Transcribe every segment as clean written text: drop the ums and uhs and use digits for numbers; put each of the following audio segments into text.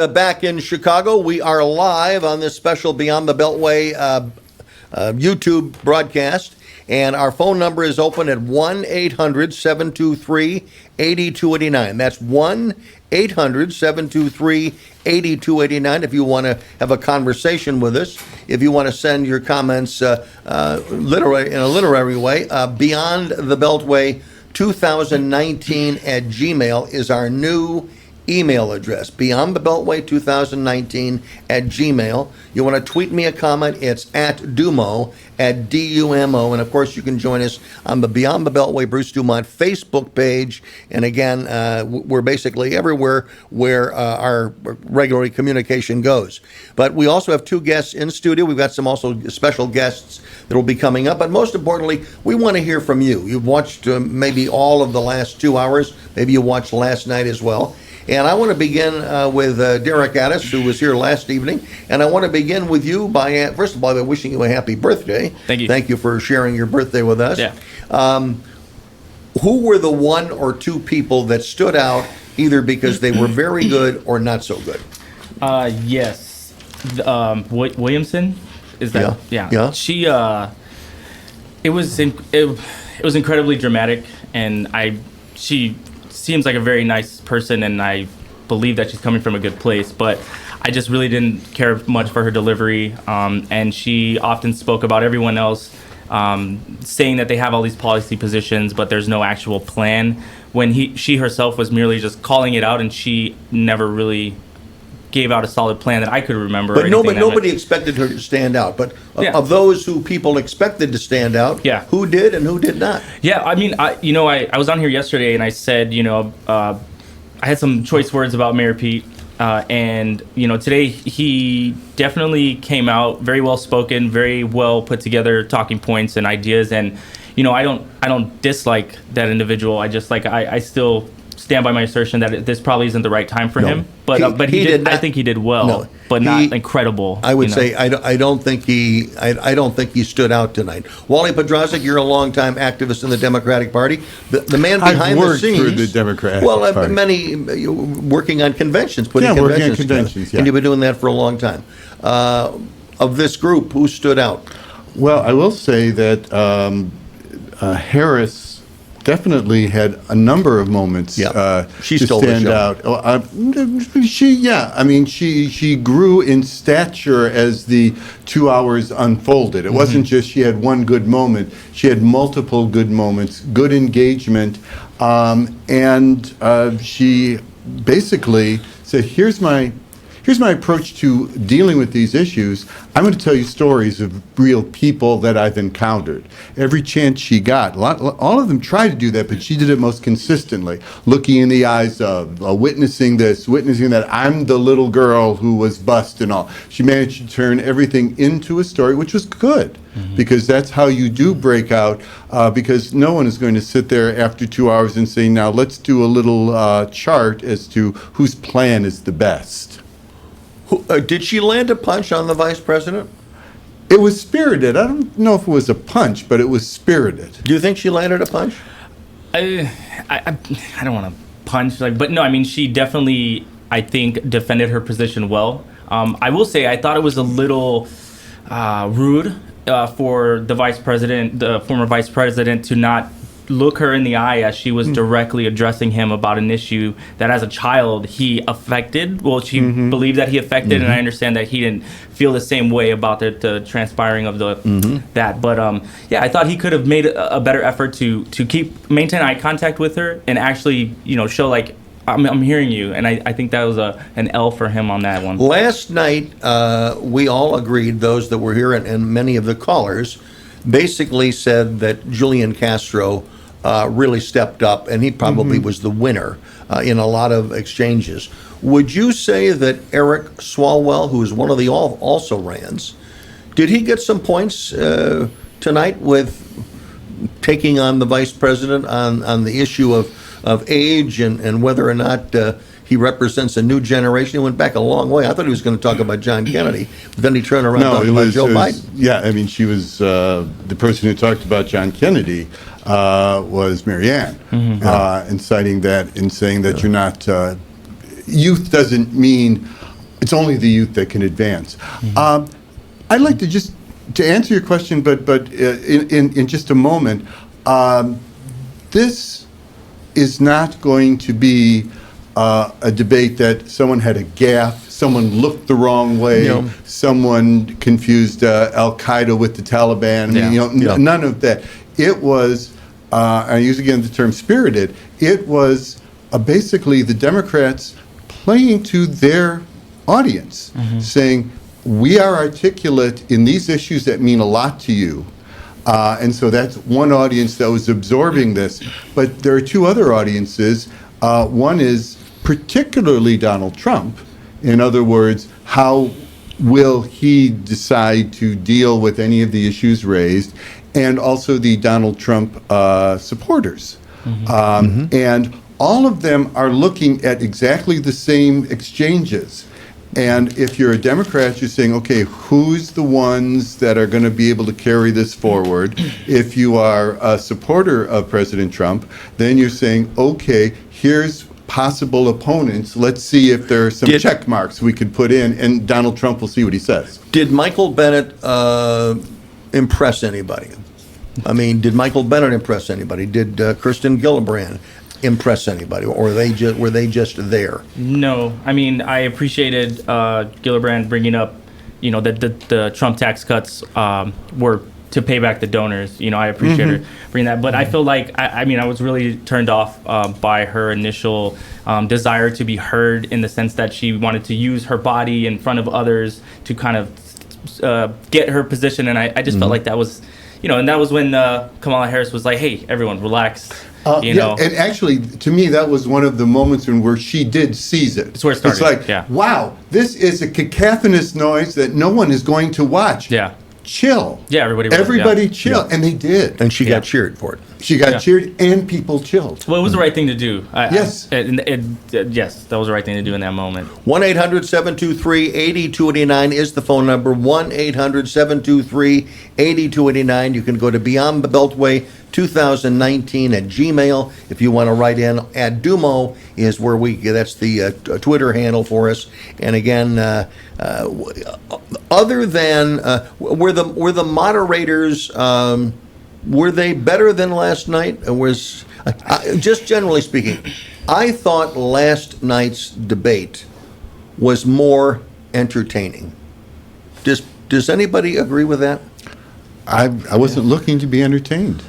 Back in Chicago, we are live on this special Beyond the Beltway YouTube broadcast, and our phone number is open at 1-800-723-8289. That's 1-800-723-8289 if you want to have a conversation with us, if you want to send your comments literary in a literary way. Beyond the Beltway 2019 at Gmail is our new email address, Beyond the Beltway 2019 at Gmail. You want to tweet me a comment, it's at Dumo, at D-U-M-O. And of course, you can join us on the Beyond the Beltway Bruce Dumont Facebook page. And again, we're basically everywhere where our regular communication goes. But we also have two guests in studio. We've got some also special guests that will be coming up. But most importantly, we want to hear from you. You've watched maybe all of the last 2 hours. Maybe you watched last night as well. And I want to begin with Derek Addis, who was here last evening. And I want to begin with you by, first of all, by wishing you a happy birthday. Thank you. Thank you for sharing your birthday with us. Yeah. Who were the one or two people that stood out, either because they were very good or not so good? Yes. Williamson? Is that? Yeah. She, it was incredibly dramatic, and she seems like a very nice person, and I believe that she's coming from a good place, but I just really didn't care much for her delivery, and she often spoke about everyone else, saying that they have all these policy positions, but there's no actual plan, when she herself was merely just calling it out, and she never really gave out a solid plan that I could remember. But nobody expected her to stand out. But of those who people expected to stand out, who did and who did not? Yeah, I mean, I was on here yesterday and I said, I had some choice words about Mayor Pete. And, today he definitely came out very well spoken, very well put together talking points and ideas. And, I don't dislike that individual. I just I still stand by my assertion that this probably isn't the right time for him, but he did. I think he did well, but not incredible. I would say I don't think he stood out tonight. Wally Podrazik, you're a longtime activist in the Democratic Party. The man behind the scenes. I've worked for the Democratic Party. Many working on conventions, putting conventions together. And you've been doing that for a long time. Of this group, who stood out? Well, I will say that Harris definitely had a number of moments she to stole stand the show. out. She grew in stature as the 2 hours unfolded. It wasn't just she had one good moment. She had multiple good moments, good engagement, and she basically said, here's my approach to dealing with these issues. I'm going to tell you stories of real people that I've encountered. Every chance she got, all of them tried to do that, but she did it most consistently, looking in the eyes of, witnessing this, witnessing that. I'm the little girl who was bused and all. She managed to turn everything into a story, which was good, because that's how you do break out, because no one is going to sit there after 2 hours and say, now let's do a little chart as to whose plan is the best. Did she land a punch on the vice president? It was spirited. I don't know if it was a punch, but it was spirited. Do you think she landed a punch? I don't want to punch, but no, I mean, she definitely, I think, defended her position well. I will say I thought it was a little rude for the former vice president, to not look her in the eye as she was directly addressing him about an issue that as a child he affected. Well, she believed that he affected, and I understand that he didn't feel the same way about the transpiring of that. But I thought he could have made a better effort to maintain eye contact with her and actually, show I'm hearing you, and I think that was an L for him on that one. Last night, we all agreed, those that were here and many of the callers, basically said that Julian Castro really stepped up, and he probably was the winner in a lot of exchanges. Would you say that Eric Swalwell, who is one of the also-rans, did he get some points tonight with taking on the vice president on the issue of age and whether or not he represents a new generation? He went back a long way. I thought he was going to talk about John Kennedy, but then he turned around and talked about Joe Biden. Yeah, I mean, she was the person who talked about John Kennedy was Marianne, inciting that and saying that you're not, youth doesn't mean it's only the youth that can advance. I'd like to answer your question, but in just a moment. This is not going to be a debate that someone had a gaffe, someone looked the wrong way, No. someone confused Al Qaeda with the Taliban. I mean, Yeah. none of that. It was, I use again the term spirited. It was basically the Democrats playing to their audience, saying, "We are articulate in these issues that mean a lot to you." And so that's one audience that was absorbing this. But there are two other audiences. One is particularly Donald Trump. In other words, how will he decide to deal with any of the issues raised? And also the Donald Trump supporters. And all of them are looking at exactly the same exchanges. And if you're a Democrat, you're saying, okay, who's the ones that are going to be able to carry this forward? If you are a supporter of President Trump, then you're saying, okay, here's possible opponents. Let's see if there are some check marks we could put in, and Donald Trump will see what he says. Did Michael Bennett impress anybody? I mean, did Michael Bennett impress anybody? Did Kirsten Gillibrand impress anybody, or were they just there? No, I mean, I appreciated Gillibrand bringing up, that the Trump tax cuts were to pay back the donors. I appreciate her bringing that. But I feel like, I was really turned off by her initial desire to be heard, in the sense that she wanted to use her body in front of others to kind of get her position. And I just felt like that was, and that was when Kamala Harris was like, hey, everyone, relax. Yeah, and actually, to me, that was one of the moments where she did seize it. It's where it started. It's like, wow, this is a cacophonous noise that no one is going to watch. Yeah. Chill. Yeah, everybody chill. And they did. And she got cheered for it. She got cheered, and people chilled. Well, it was the right thing to do. Yes. Yes, that was the right thing to do in that moment. 1-800-723-8289 is the phone number. 1-800-723-8289. You can go to Beyond the Beltway 2019 at Gmail. If you want to write in, at Dumo is where that's the Twitter handle for us. And again, other than were the moderators, were they better than last night? Just generally speaking, I thought last night's debate was more entertaining. Does anybody agree with that? I wasn't looking to be entertained.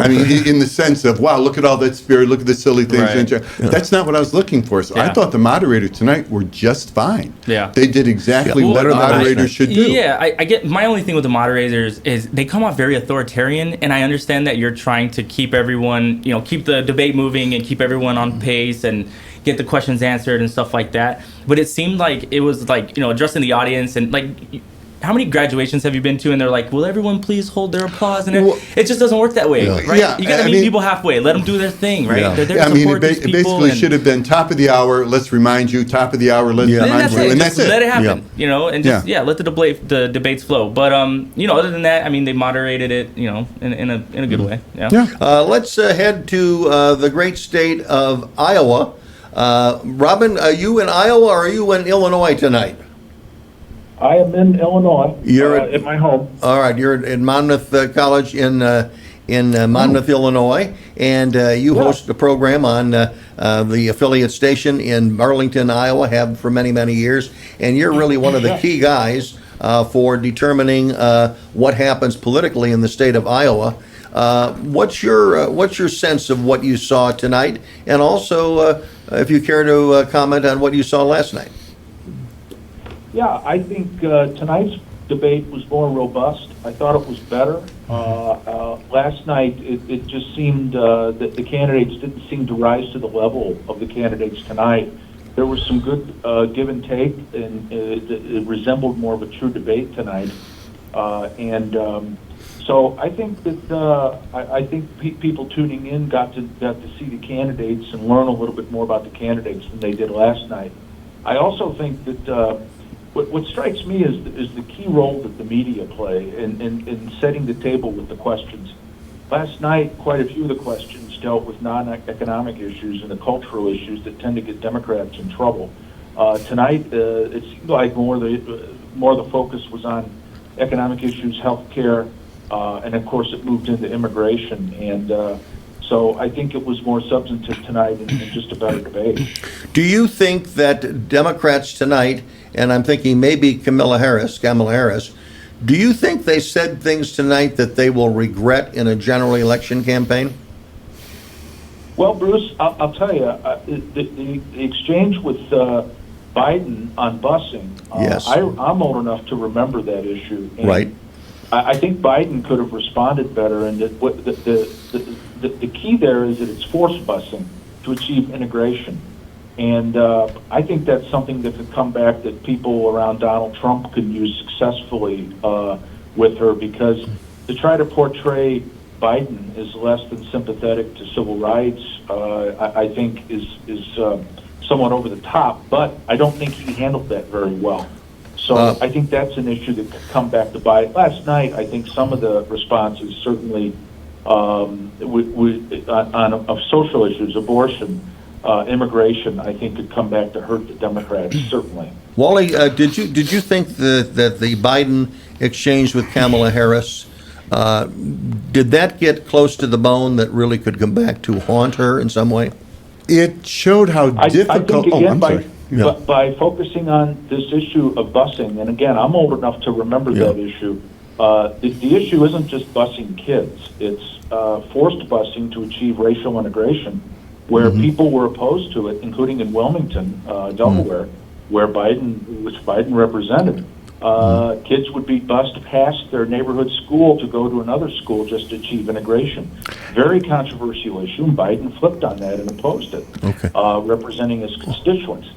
I mean, in the sense of, wow, look at all that spirit, look at the silly things. Right. That's not what I was looking for. So I thought the moderators tonight were just fine. Yeah. They did exactly what better than moderators should do. Yeah, I get, my only thing with the moderators is they come off very authoritarian, and I understand that you're trying to keep everyone, keep the debate moving and keep everyone on pace and get the questions answered and stuff like that. But it seemed like it was like, addressing the audience, and like, how many graduations have you been to and they're like, will everyone please hold their applause? And it just doesn't work that way, right? Yeah, you got to meet people halfway. Let them do their thing, right? Yeah. They're there to support these it people. basically should have been top of the hour, let's remind you, top of the hour, let's And remind that's you. it. And Just that's it. let it happen, and just, let the debates flow. But, other than that, I mean, they moderated it, in a good way. Yeah. Let's head to the great state of Iowa. Robin, are you in Iowa or are you in Illinois tonight? I am in Illinois. You're at my home. All right, you're at Monmouth College in Monmouth, Illinois, and you host a program on the affiliate station in Burlington, Iowa, have for many, many years, and you're really one of the key guys for determining what happens politically in the state of Iowa. What's your sense of what you saw tonight, and also if you care to comment on what you saw last night? Yeah, I think tonight's debate was more robust. I thought it was better. Last night, it just seemed that the candidates didn't seem to rise to the level of the candidates tonight. There was some good give and take, and it resembled more of a true debate tonight. So I think that I think people tuning in got to see the candidates and learn a little bit more about the candidates than they did last night. I also think that what strikes me is the key role that the media play in setting the table with the questions. Last night, quite a few of the questions dealt with non-economic issues and the cultural issues that tend to get Democrats in trouble. Tonight, it seemed like more of the focus was on economic issues, health care, and of course it moved into immigration. And so I think it was more substantive tonight and just a better debate. Do you think that Democrats tonight, and I'm thinking maybe Kamala Harris, do you think they said things tonight that they will regret in a general election campaign? Well, Bruce, I'll tell you, the exchange with Biden on busing, Yes. I'm old enough to remember that issue. And Right. I think Biden could have responded better, and the key there is that it's forced busing to achieve integration. And I think that's something that could come back that people around Donald Trump could use successfully with her, because to try to portray Biden as less than sympathetic to civil rights, I think is somewhat over the top, but I don't think he handled that very well. So I think that's an issue that could come back to bite. Last night, I think some of the responses certainly of social issues, abortion, immigration, I think could come back to hurt the Democrats, certainly. Wally, did you think that the Biden exchange with Kamala Harris, did that get close to the bone that really could come back to haunt her in some way? It showed how I difficult. think, again, I'm sorry. Yeah. by focusing on this issue of busing, and again, I'm old enough to remember Yeah. that issue, the issue isn't just busing kids. It's forced busing to achieve racial integration, where people were opposed to it, including in Wilmington, Delaware, where which Biden represented. Kids would be bused past their neighborhood school to go to another school just to achieve integration. Very controversial issue, and Biden flipped on that and opposed it, Okay. representing his constituents.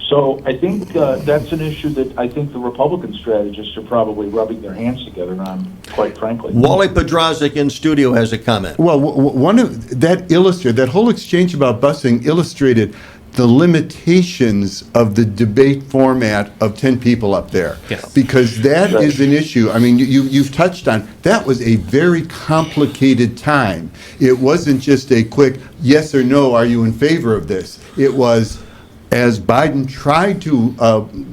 So I think that's an issue that I think the Republican strategists are probably rubbing their hands together on, quite frankly. Wally Podrazik in studio has a comment. Well, one of that whole exchange about busing illustrated the limitations of the debate format of 10 people up there. Yes. Because that Right. is an issue. I mean, you've touched on, that was a very complicated time. It wasn't just a quick yes or no, are you in favor of this? It was, as Biden tried to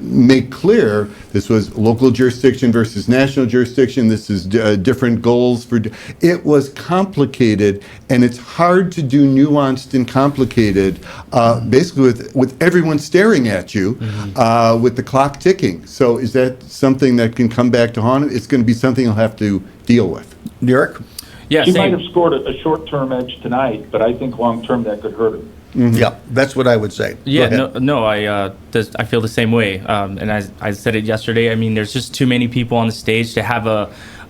make clear, this was local jurisdiction versus national jurisdiction, this is different goals for, it was complicated, and it's hard to do nuanced and complicated, basically with everyone staring at you, with the clock ticking. So is that something that can come back to haunt him? It's going to be something he'll have to deal with. Derek? Yeah, He might same. have scored a short-term edge tonight, but I think long-term that could hurt him. Yeah, that's what I would say. Go Yeah, ahead. no, I feel the same way. And I said it yesterday. I mean, there's just too many people on the stage to have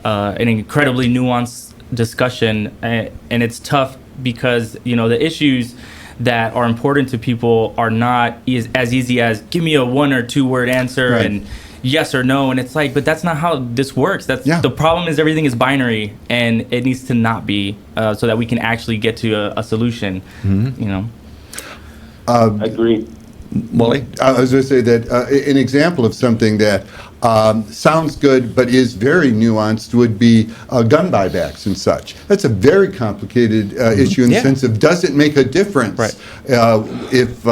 an incredibly nuanced discussion, and it's tough because the issues that are important to people are not as easy as give me a 1 or 2 word answer Right. and yes or no, and it's like, but that's not how this works. The problem is everything is binary, and it needs to not be, so that we can actually get to a solution. Agreed. Wally? I was going to say that an example of something that sounds good but is very nuanced would be gun buybacks and such. That's a very complicated issue in the Yeah. sense of, does it make a difference Right. if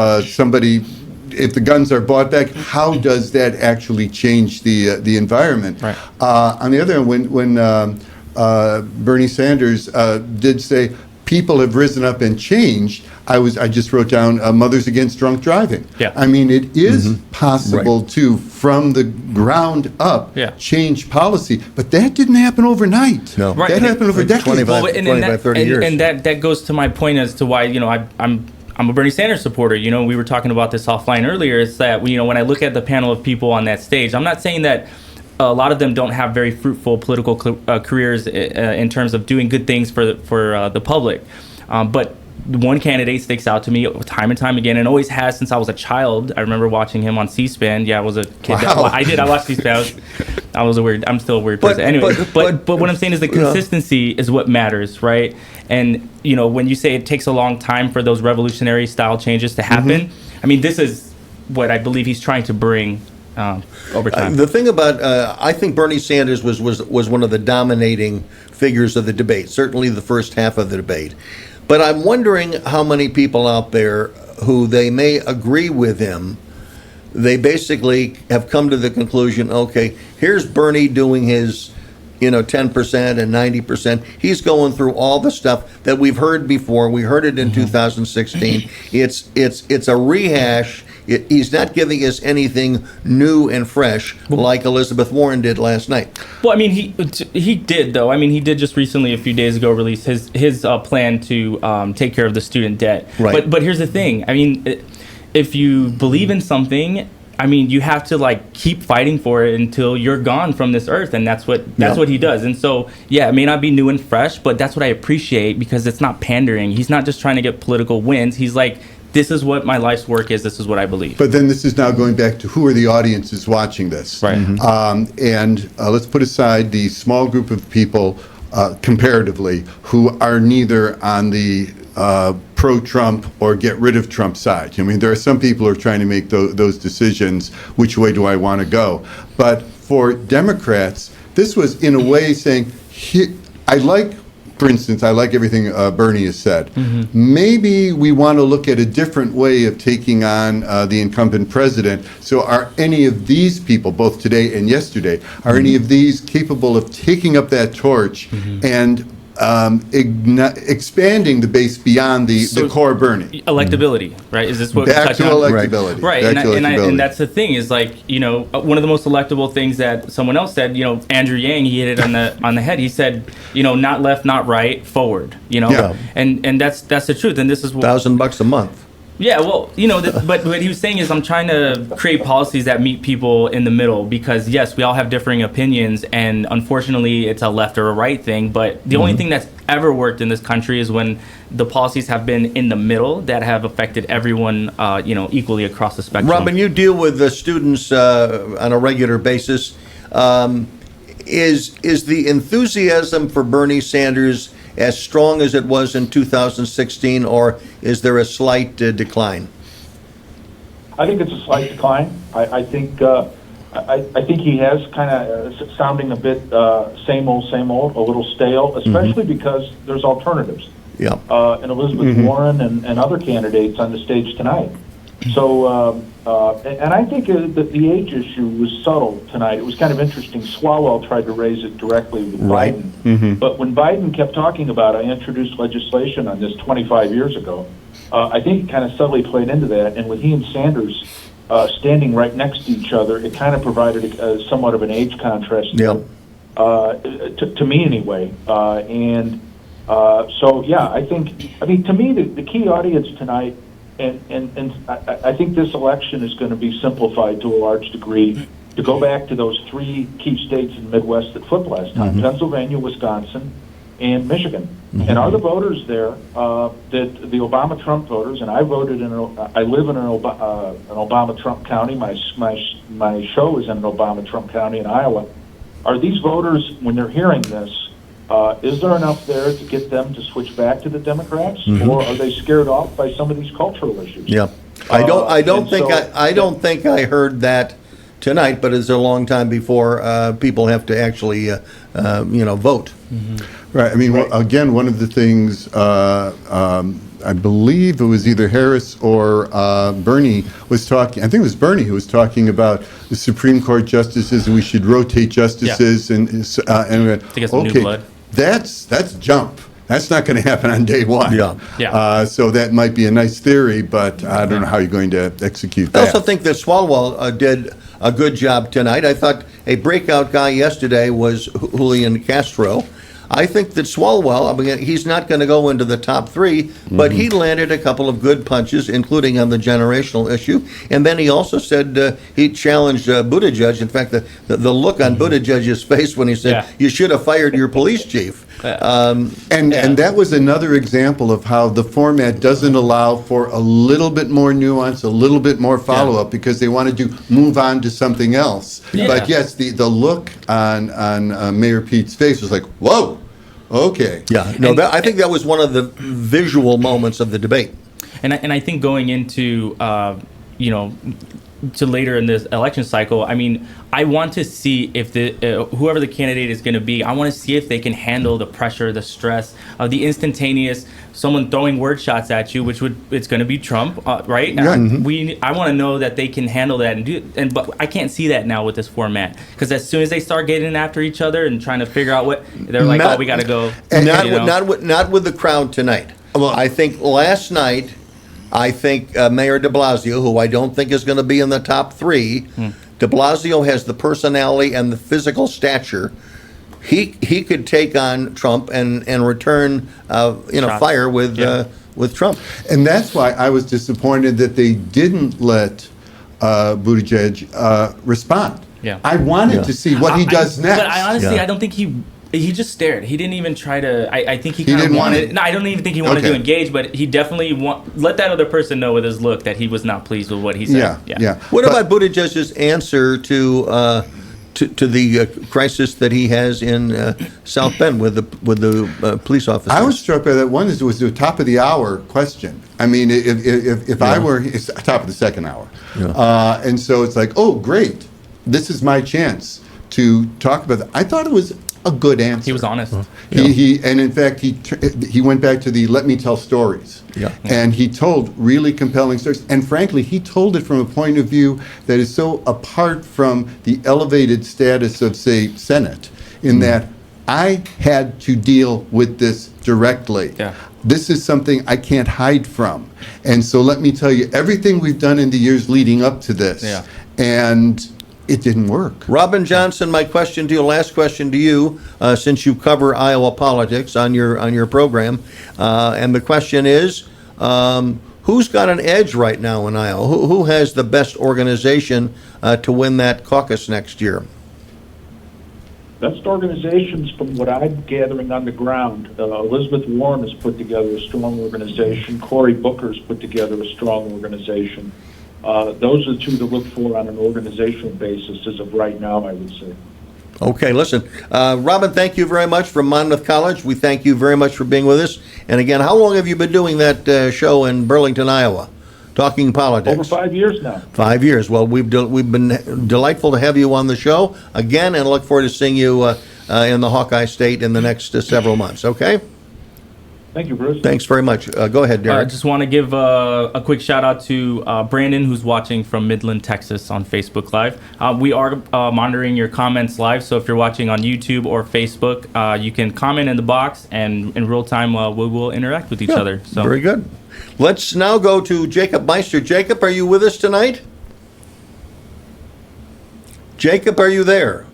if the guns are bought back? How does that actually change the environment? Right. On the other hand, when Bernie Sanders did say people have risen up and changed, I just wrote down Mothers Against Drunk Driving. Yeah. I mean, it is possible Right. to, from the ground up, Yeah. change policy, but that didn't happen overnight. No. Right, That and happened over decades. 25 Well, and 25, 30 years. And that goes to my point as to why I'm a Bernie Sanders supporter. We were talking about this offline earlier. It's that when I look at the panel of people on that stage, I'm not saying that a lot of them don't have very fruitful political careers in terms of doing good things for the public, but one candidate sticks out to me time and time again, and always has since I was a child. I remember watching him on C-SPAN. Yeah, I was a kid. Wow. I watched C-SPAN. I'm still a weird But- person. Anyway, but- but what I'm saying is the consistency is what matters, right? And when you say it takes a long time for those revolutionary style changes to happen, I mean, this is what I believe he's trying to bring over time. The thing about, I think Bernie Sanders was one of the dominating figures of the debate, certainly the first half of the debate. But I'm wondering how many people out there who they may agree with him they basically have come to the conclusion, okay, here's Bernie doing his, 10% and 90%. He's going through all the stuff that we've heard before. We heard it in 2016. It's a rehash. He's not giving us anything new and fresh like Elizabeth Warren did last night. Well, I mean, he did though. I mean, he did just recently, a few days ago, release his plan to take care of the student debt. Right. But here's the thing. I mean, if you believe in something, I mean, you have to keep fighting for it until you're gone from this earth, and that's what he does. And so, yeah, it may not be new and fresh, but that's what I appreciate, because it's not pandering. He's not just trying to get political wins. He's like, this is what my life's work is. This is what I believe. But then this is now going back to who are the audiences watching this. Right. And let's put aside the small group of people, comparatively, who are neither on the pro-Trump or get rid of Trump side. I mean, there are some people who are trying to make those decisions. Which way do I want to go? But for Democrats, this was in a way saying, for instance, I like everything Bernie has said. Maybe we want to look at a different way of taking on the incumbent president. So are any of these people, both today and yesterday, are any of these capable of taking up that torch and expanding the base beyond the core Bernie? Electability, right? Is this what we're Back to touching on? electability. Right, Back to electability. and that's the thing is one of the most electable things that someone else said. Andrew Yang, he hit it on the head. He said, not left, not right, forward. Yeah. And that's the truth. And this is what $1,000 a month. Yeah, well, but what he was saying is I'm trying to create policies that meet people in the middle, because yes, we all have differing opinions, and unfortunately it's a left or a right thing, but the only thing that's ever worked in this country is when the policies have been in the middle that have affected everyone, equally across the spectrum. Robin, you deal with the students on a regular basis. Is the enthusiasm for Bernie Sanders as strong as it was in 2016, or is there a slight decline? I think it's a slight decline. I think he has kind of sounding a bit same old, a little stale, especially because there's alternatives. Yeah. And Elizabeth Warren and other candidates on the stage tonight. So, and I think that the age issue was subtle tonight. It was kind of interesting. Swalwell tried to raise it directly with Biden. But when Biden kept talking about, I introduced legislation on this 25 years ago, I think it kind of subtly played into that. And with he and Sanders standing right next to each other, it kind of provided somewhat of an age contrast to me anyway. So, yeah, I mean, to me, the key audience tonight, and I think this election is going to be simplified to a large degree to go back to those three key states in the Midwest that flipped last time, Pennsylvania, Wisconsin, and Michigan. And are the voters there, that the Obama-Trump voters, and I live in an Obama-Trump county, my show is in an Obama-Trump county in Iowa. Are these voters, when they're hearing this, is there enough there to get them to switch back to the Democrats, or are they scared off by some of these cultural issues? Yeah, I don't think I heard that tonight, but it's a long time before people have to actually vote. Right. I mean, again, one of the things I believe it was either Harris or Bernie was talking. I think it was Bernie who was talking about the Supreme Court justices, and we should rotate justices. And to get some new blood. That's jump. That's not going to happen on day one. Yeah. So that might be a nice theory, but I don't know how you're going to execute that. I also think that Swalwell did a good job tonight. I thought a breakout guy yesterday was Julian Castro. I think that Swalwell, I mean, he's not going to go into the top three, but he landed a couple of good punches, including on the generational issue. And then he also said he challenged Buttigieg. In fact, the look on Buttigieg's face when he said, "You should have fired your police chief." And that was another example of how the format doesn't allow for a little bit more nuance, a little bit more follow-up, because they wanted to move on to something else. Yeah. But yes, the look on Mayor Pete's face was like, whoa, okay. Yeah, no, I think that was one of the visual moments of the debate. And I think going into, to later in this election cycle, I mean, I want to see if the whoever the candidate is going to be, I want to see if they can handle the pressure, the stress of the instantaneous someone throwing word shots at you, it's going to be Trump, right? Yeah. I want to know that they can handle that but I can't see that now with this format, because as soon as they start getting after each other and trying to figure out what they're like, Not- oh, we got to go. Not with the crowd tonight. Well- I think last night, Mayor de Blasio, who I don't think is going to be in the top three, de Blasio has the personality and the physical stature. He could take on Trump and return Shots. fire with Trump. And that's why I was disappointed that they didn't let Buttigieg respond. Yeah. I wanted to see what he does next. But I honestly, Yeah. I don't think he just stared. He didn't even try to. I think he He kind of didn't want wanted. it? No, I don't even think he wanted to Okay. engage, but he definitely let that other person know with his look that he was not pleased with what he said. Yeah. What But- about Buttigieg's answer to the crisis that he has in South Bend with the police officers? I was struck by that one. It was the top of the hour question. I mean, if I were, it's top of the second hour, and so it's like, oh, great, this is my chance to talk about that. I thought it was a good answer. He was honest. And in fact he went back to the let me tell stories. Yeah. And he told really compelling stories. And frankly, he told it from a point of view that is so apart from the elevated status of, say, Senate, in that I had to deal with this directly. Yeah. This is something I can't hide from. And so let me tell you everything we've done in the years leading up to this. Yeah. And it didn't work. Robin Johnson, my question to you, last question to you, since you cover Iowa politics on your program, and the question is, who's got an edge right now in Iowa? Who has the best organization to win that caucus next year? Best organizations, from what I'm gathering on the ground, Elizabeth Warren has put together a strong organization. Cory Booker's put together a strong organization. Those are the two to look for on an organizational basis as of right now, I would say. Okay, listen, Robin, thank you very much from Monmouth College. We thank you very much for being with us. And again, how long have you been doing that show in Burlington, Iowa, talking politics? Over 5 years now. 5 years. Well, we've been delightful to have you on the show again, and look forward to seeing you in the Hawkeye State in the next several months. Okay. Thank you, Bruce. Thanks very much. Go ahead, I Derek. just want to give a quick shout out to Brandon, who's watching from Midland, Texas on Facebook Live. We are monitoring your comments live, so if you're watching on YouTube or Facebook, you can comment in the box, and in real time we will interact with each other. So Very good. Let's now go to Jacob Meister. Jacob, are you with us tonight? Jacob, are you there?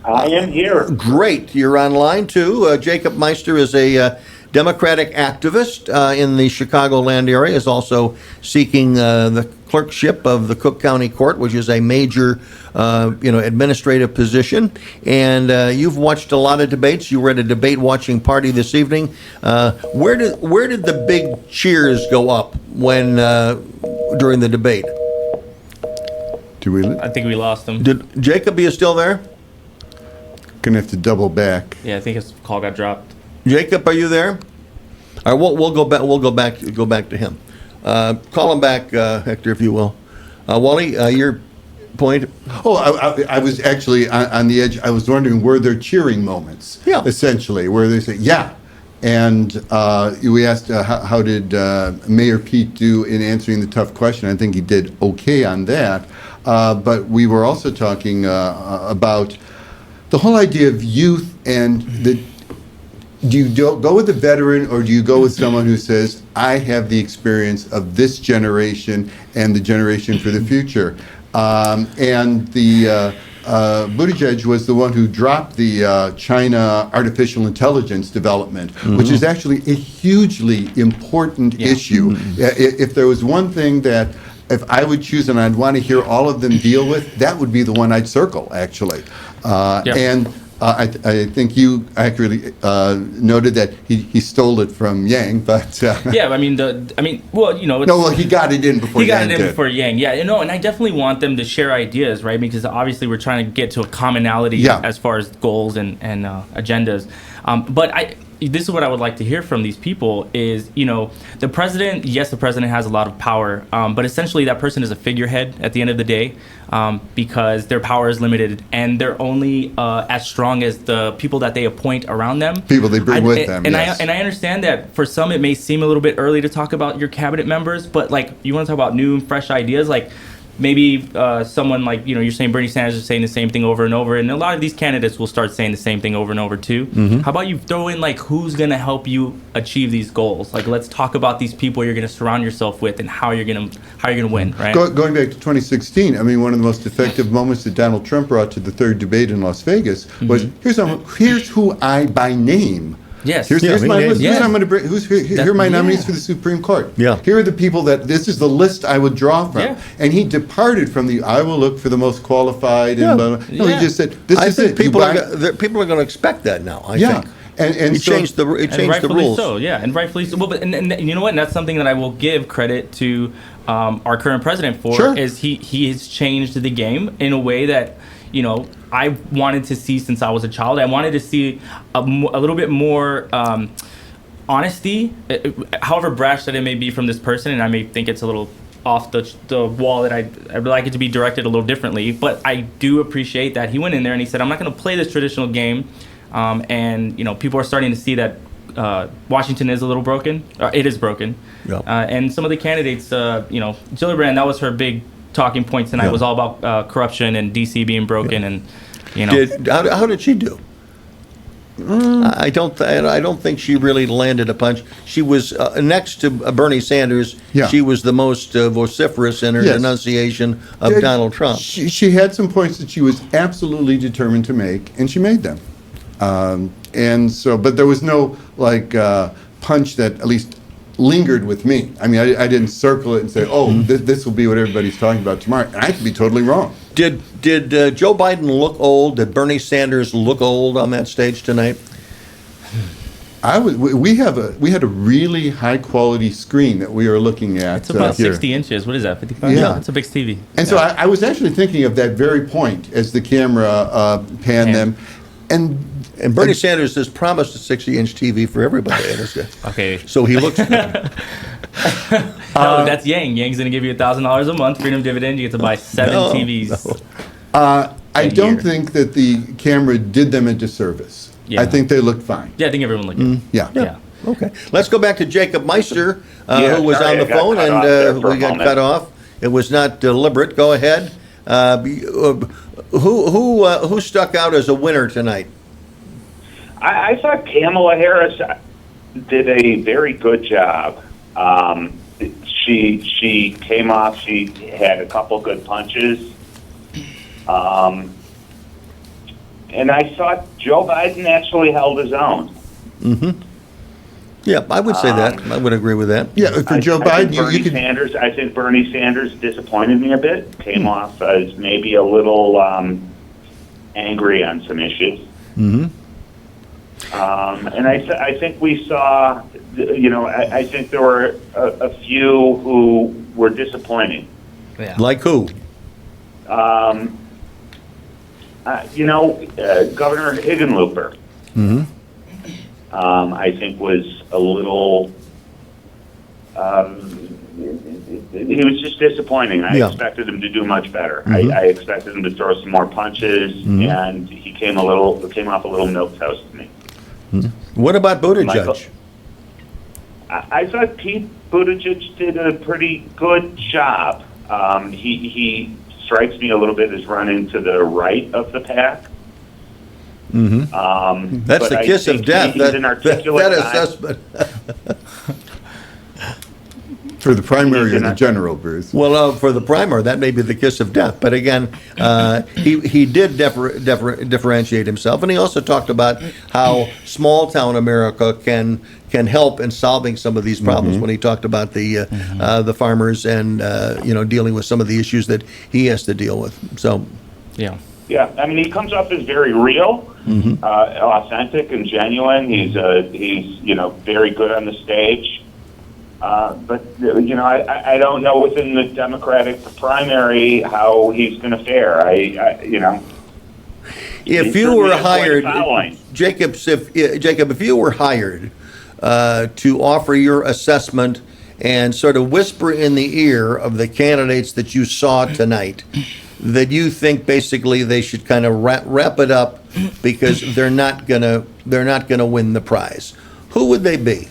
I am here. Great. You're online too. Jacob Meister is a Democratic activist in the Chicagoland area, is also seeking the clerkship of the Cook County Court, which is a major, administrative position. And you've watched a lot of debates. You were at a debate watching party this evening. Where did the big cheers go up when during the debate? I think we lost him. Jacob, are you still there? Gonna have to double back. Yeah, I think his call got dropped. Jacob, are you there? All right, we'll go back. We'll go back to him. Call him back, Hector, if you will. Wally, your point. Oh, I was actually on the edge. I was wondering, were there cheering moments? Yeah. Essentially, where they say, yeah. And we asked, how did Mayor Pete do in answering the tough question? I think he did okay on that. But we were also talking about the whole idea of youth and do you go with a veteran, or do you go with someone who says, I have the experience of this generation and the generation for the future? And the Buttigieg was the one who dropped the China artificial intelligence development, which is actually a hugely important issue. If there was one thing that, if I would choose and I'd want to hear all of them deal with, that would be the one I'd circle, actually. And I think you accurately noted that he stole it from Yang, but Yeah, I mean, well, you know, it's, no, well, he got it in before he got Yang it in did. before Yang. Yeah, you know, and I definitely want them to share ideas, right? Because obviously we're trying to get to a commonality Yeah. as far as goals and agendas. But this is what I would like to hear from these people is, you know, the president, yes, the president has a lot of power, but essentially that person is a figurehead at the end of the day, because their power is limited and they're only as strong as the people that they appoint around them. People they bring with them, and yes. I understand that for some it may seem a little bit early to talk about your cabinet members, but like you want to talk about new and fresh ideas, like maybe someone like, you know, you're saying Bernie Sanders is saying the same thing over and over, and a lot of these candidates will start saying the same thing over and over too. How about you throw in like who's going to help you achieve these goals? Like, let's talk about these people you're going to surround yourself with and how you're going to win, right? Going back to 2016, I mean, one of the most effective moments that Donald Trump brought to the third debate in Las Vegas was, here's who I, by name, Yes. Here's Yeah, my yeah, list. yeah. Here's who I'm going to bring. Here are my nominees for the Supreme Court. Yeah. Here are the people that this is the list I would draw from. Yeah. And he departed from the I will look for the most qualified and Yeah. blah, blah. No, Yeah. he just said this I is think it. You people buy- people are going to expect that now. I yeah. think. And It so, changed the And changed the rightfully rules. so, yeah, and rightfully so. Well, but and you know what? And that's something that I will give credit to our current president for. Sure. Is he has changed the game in a way that, you know, I wanted to see since I was a child. I wanted to see a little bit more honesty, however brash that it may be from this person, and I may think it's a little off the wall, that I'd like it to be directed a little differently. But I do appreciate that he went in there and he said, I'm not going to play this traditional game. And, you know, people are starting to see that Washington is a little broken. It is broken. Yeah. And some of the candidates, you know, Gillibrand, that was her big talking point tonight, Yeah. was all about corruption and D.C. being broken. And, you know. How did she do? I don't think she really landed a punch. She was next to Bernie Sanders. Yeah. She was the most vociferous in her Yes. denunciation of Donald Trump. She had some points that she was absolutely determined to make, and she made them. And so, but there was no like punch that at least lingered with me. I mean, I didn't circle it and say, "Oh, this will be what everybody's talking about tomorrow." And I could be totally wrong. Did Joe Biden look old? Did Bernie Sanders look old on that stage tonight? We had a really high quality screen that we are looking at. It's about here. 60 inches. What is that, 55? Yeah. It's a big TV. And so I was actually thinking of that very point as the camera panned them, and And Bernie Sanders has promised a 60-inch TV for everybody. Okay. So he looks. No, that's Yang. Yang's going to give you $1,000 a month, freedom dividend. You get to buy 7 No, TVs. I A don't year. think that the camera did them a disservice. Yeah. I think they looked fine. Yeah, I think everyone looked good. Yeah. Yeah. Okay. Let's go back to Jacob Meister, Yeah, who was sorry, on I the got phone, cut and off there for a we got moment. cut off. It was not deliberate. Go ahead. Who stuck out as a winner tonight? I thought Kamala Harris did a very good job. She came off. She had a couple good punches, and I thought Joe Biden actually held his own. Yeah, I would say that. I would agree with that. Yeah, for Joe I think Biden, you could. I think Bernie Sanders disappointed me a bit. Came off as maybe a little angry on some issues. And I think we saw, you know, I think there were a few who were disappointing. Yeah. Like who? You know, Governor Hickenlooper, I think was a little, he was just disappointing. I Yeah. expected him to do much better. I expected him to throw some more punches, and he came off a little milquetoast to me. What about Michael? Buttigieg? I thought Pete Buttigieg did a pretty good job. He strikes me a little bit as running to the right of the pack. That's but the I kiss of think death. He's an articulate that guy. assessment. For the primary or the general, Bruce. Well, for the primary, that may be the kiss of death. But again, he did differentiate himself, and he also talked about how small town America can help in solving some of these problems. When he talked about the farmers and dealing with some of the issues that he has to deal with. So, Yeah. Yeah, I mean, he comes off as very real, authentic, and genuine. He's very good on the stage. But I don't know within the Democratic primary how he's going to fare. If He you were certainly has quite a hired, following. Jacob, if you were hired to offer your assessment and sort of whisper in the ear of the candidates that you saw tonight, that you think basically they should kind of wrap it up because they're not gonna win the prize, who would they be?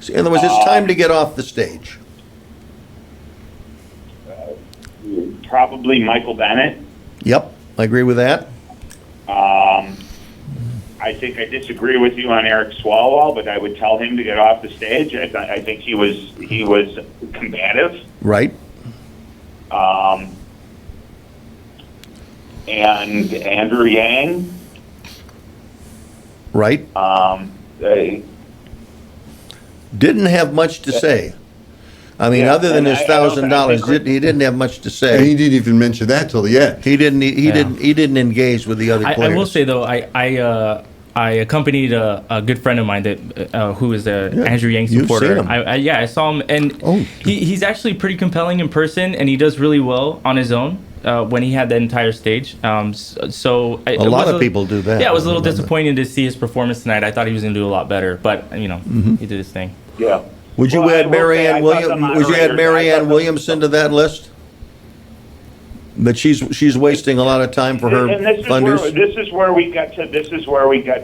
In other words, it's time to get off the stage. Probably Michael Bennett. Yep, I agree with that. I think I disagree with you on Eric Swalwell, but I would tell him to get off the stage. I think he was combative. Right. And Andrew Yang. Right. They, Didn't have much to say. I mean, Yeah, other than and his I don't $1,000, think- he didn't have much to And say. he didn't even mention that till the end. He didn't. He Yeah. didn't. He didn't engage with the other I players. will say though, I accompanied a good friend of mine that who is a Yeah, Andrew Yang you've supporter. seen him. I saw him, and Oh. he's actually pretty compelling in person, and he does really well on his own when he had the entire stage. So A lot of people do that. Yeah, it was a little I love that. disappointing to see his performance tonight. I thought he was going to do a lot better, but he did his thing. yeah. Would you Well, I add will say, Marianne I thought the Williams? Would you add moderators- I Marianne thought the- Williamson to that list? That she's wasting a lot of time for her And this funders. is where we get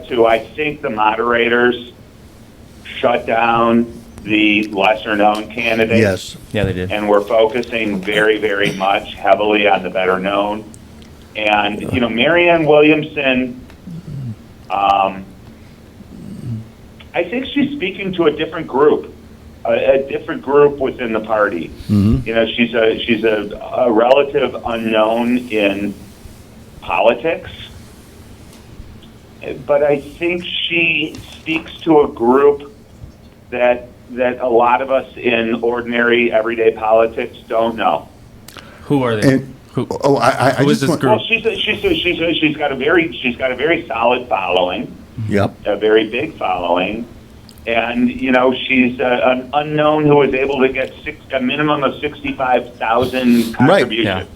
to. I think the moderators shut down the lesser known candidates. Yes. Yeah, they did. And we're focusing very, very much heavily on the better known. And, Marianne Williamson, I think she's speaking to a different group, a different group within the party. She's a relative unknown in politics, but I think she speaks to a group that a lot of us in ordinary everyday politics don't know. Who are they? And Who? I Who is just this want, group? Well, she's got a very solid following, Yep. a very big following, and she's an unknown who was able to get a minimum of 65,000 contributions.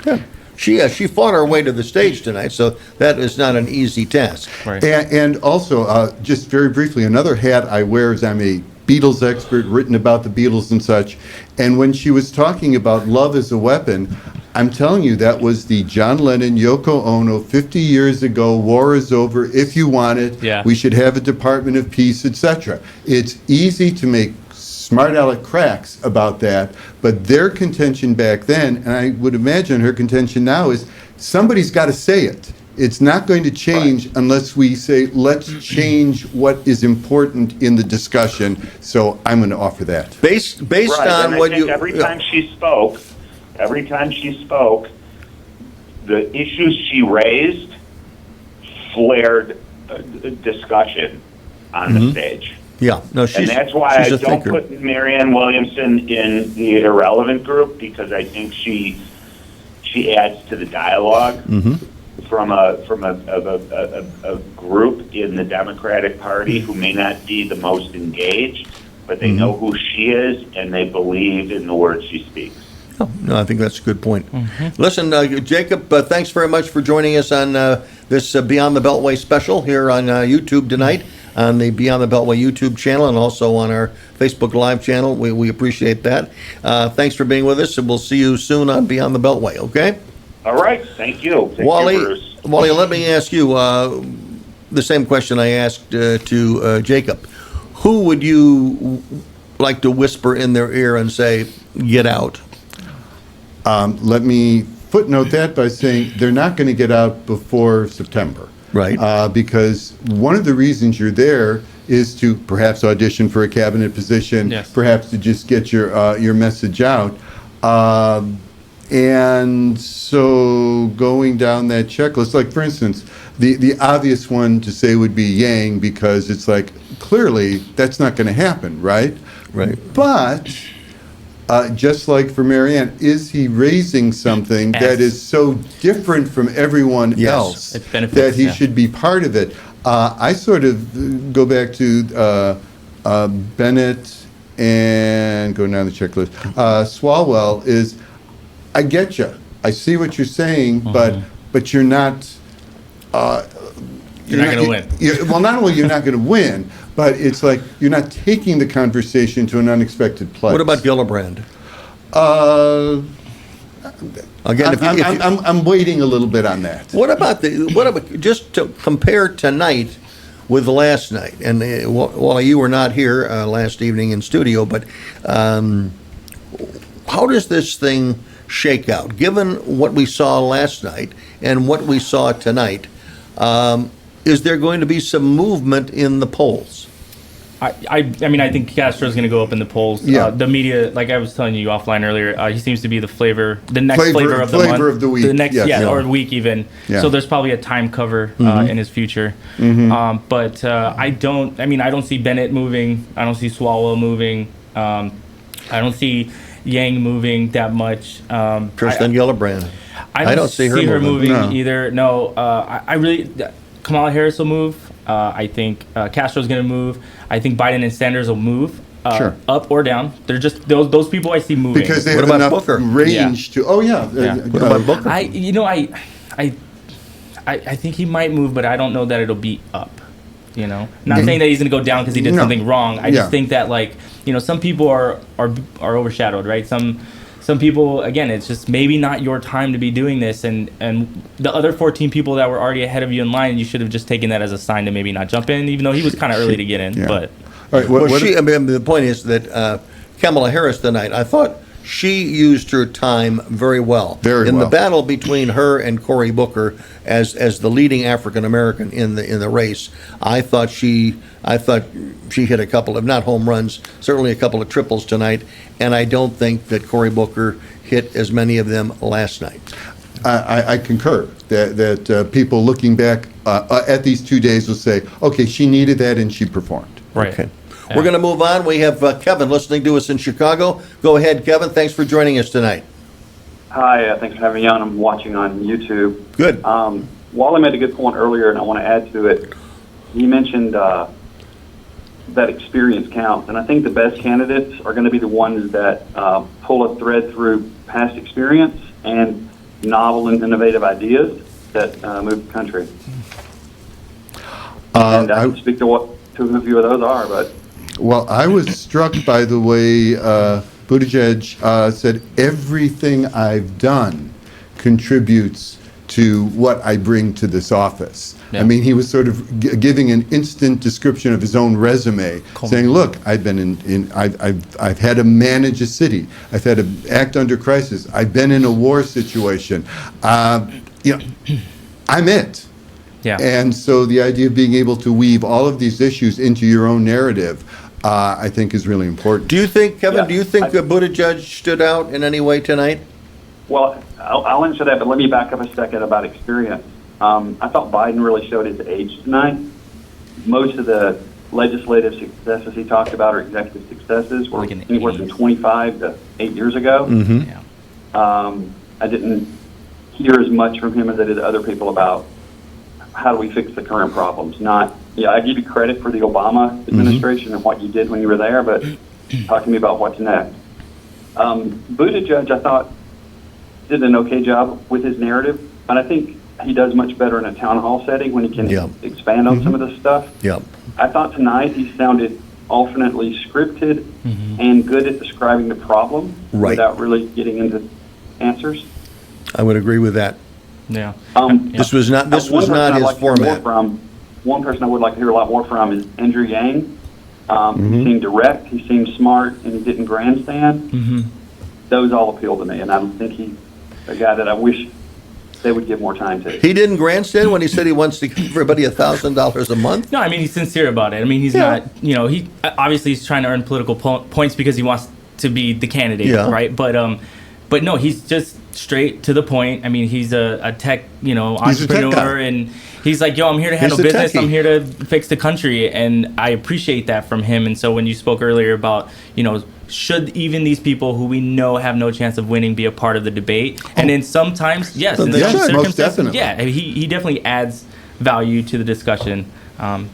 Yeah. She fought her way to the stage tonight, so that is not an easy task. Right. And also, just very briefly, another hat I wear is I'm a Beatles expert, written about the Beatles and such. And when she was talking about love as a weapon, I'm telling you, that was the John Lennon, Yoko Ono, 50 years ago, war is over, if you want it, Yeah. we should have a Department of Peace, etc. It's easy to make smart aleck cracks about that, but their contention back then, and I would imagine her contention now, is somebody's got to say it. It's not going to change unless we say, let's change what is important in the discussion. So I'm going to offer that. Based Right, on and what I think you. every time she spoke, the issues she raised flared discussion on the stage. Yeah. No, she's. And that's why I she's a don't thinker. put Marianne Williamson in the irrelevant group, because I think she adds to the dialogue from a group in the Democratic Party who may not be the most engaged, but they know who she is and they believe in the words she speaks. Oh, no, I think that's a good point. Listen, Jacob, thanks very much for joining us on this Beyond the Beltway special here on YouTube tonight, on the Beyond the Beltway YouTube channel, and also on our Facebook Live channel. We appreciate that. Thanks for being with us, and we'll see you soon on Beyond the Beltway, okay? All right, thank you. Thank Wally, you, Bruce. Wally, let me ask you the same question I asked to Jacob. Who would you like to whisper in their ear and say, get out? Let me footnote that by saying they're not going to get out before September. Right. Because one of the reasons you're there is to perhaps audition for a cabinet position, Yes. perhaps to just get your message out. And so going down that checklist, like for instance, the obvious one to say would be Yang, because it's like, clearly that's not going to happen, right? Right. But just like for Marianne, is he raising something Yes. that is so different from everyone Yes. else It benefits, that he yeah. should be part of it? I sort of go back to Bennett and go down the checklist. Swalwell is, I get you. I see what you're saying, but but you're not. You're not going to win. Well, not only you're not going to win, but it's like you're not taking the conversation to an unexpected place. What about Gillibrand? Uh, Again, if you, I'm waiting a little bit on that. what about just to compare tonight with last night? And while you were not here last evening in studio, but how does this thing shake out? Given what we saw last night and what we saw tonight, is there going to be some movement in the polls? I mean, I think Castro's going to go up in the polls. Yeah. The media, like I was telling you offline earlier, he seems to be the next flavor of the month. Flavor of the week, The next, yes. or week even. Yeah. So there's probably a time cover in his future. But I don't see Bennett moving. I don't see Swalwell moving. I don't see Yang moving that much. Kirsten Gillibrand. I don't see her moving No. either. No, I really. Kamala Harris will move. I think Castro's going to move. I think Biden and Sanders will move Sure. up or down. They're just those people I see moving. Because they What have about enough Booker? range to. Oh yeah. Yeah. What about Booker? I think he might move, but I don't know that it'll be up. Not saying that he's going to go down because he did No. something wrong. I Yeah. just think that some people are overshadowed, right? Some people, again, it's just maybe not your time to be doing this, and the other 14 people that were already ahead of you in line, you should have just taken that as a sign to maybe not jump in, even though he was kind of early to get in. Yeah. But All right. Well, the point is that Kamala Harris tonight, I thought she used her time very well. Very in well. the battle between her and Cory Booker as the leading African American in the race. I thought she hit a couple of, not home runs, certainly a couple of triples tonight, and I don't think that Cory Booker hit as many of them last night. I concur that people looking back at these 2 days will say, okay, she needed that and she performed. right. Okay. We're going to move on. We have Kevin listening to us in Chicago. Go ahead, Kevin. Thanks for joining us tonight. Hi, thanks for having me on. I'm watching on YouTube. Good. Wally made a good point earlier, and I want to add to it. He mentioned that experience counts, and I think the best candidates are going to be the ones that pull a thread through past experience and novel and innovative ideas that move the country. And I can speak to what two of you of those are, but Well, I was struck by the way Buttigieg said, everything I've done contributes to what I bring to this office. Yeah. I mean, he was sort of giving an instant description of his own resume, saying, look, I've been I've had to manage a city. I've had to act under crisis. I've been in a war situation. I'm it. Yeah. And so the idea of being able to weave all of these issues into your own narrative, I think is really important. Do you think, Kevin, Yeah, do you think Buttigieg stood out in any way tonight? well, I'll answer that, but let me back up a second about experience. I thought Biden really showed his age tonight. Most of the legislative successes he talked about, or executive successes, were Like in the anywhere from 80s. 25 to 8 years ago. Yeah. I didn't hear as much from him as I did other people about how do we fix the current problems. I give you credit for the Obama administration and what you did when you were there, but talk to me about what's next. Buttigieg, I thought, did an okay job with his narrative, and I think he does much better in a town hall setting when he can Yeah. expand on some of this stuff. Yep. I thought tonight he sounded alternately scripted and good at describing the problem Right. without really getting into answers. I would agree with that. Yeah. This was not One his person I'd like to hear format. more from, one person I would like to hear a lot more from is Andrew Yang. He seemed direct, he seemed smart, and he didn't grandstand. Those all appeal to me, and I don't think he's a guy that I wish they would give more time to. He didn't grandstand when he said he wants to give everybody $1,000 a month? No, I mean, he's sincere about it. I mean, he's not, he obviously he's trying to earn political points because he wants to be the candidate, Yeah. right? But no, he's just straight to the point. I mean, he's a tech, entrepreneur, guy. and he's like, I'm here to handle a business. techie. I'm here to fix the country, and I appreciate that from him. And so when you spoke earlier about, should even these people who we know have no chance of winning be a part of the debate? And then sometimes, yes, in They some should, most circumstances, definitely. yeah, he definitely adds value to the discussion,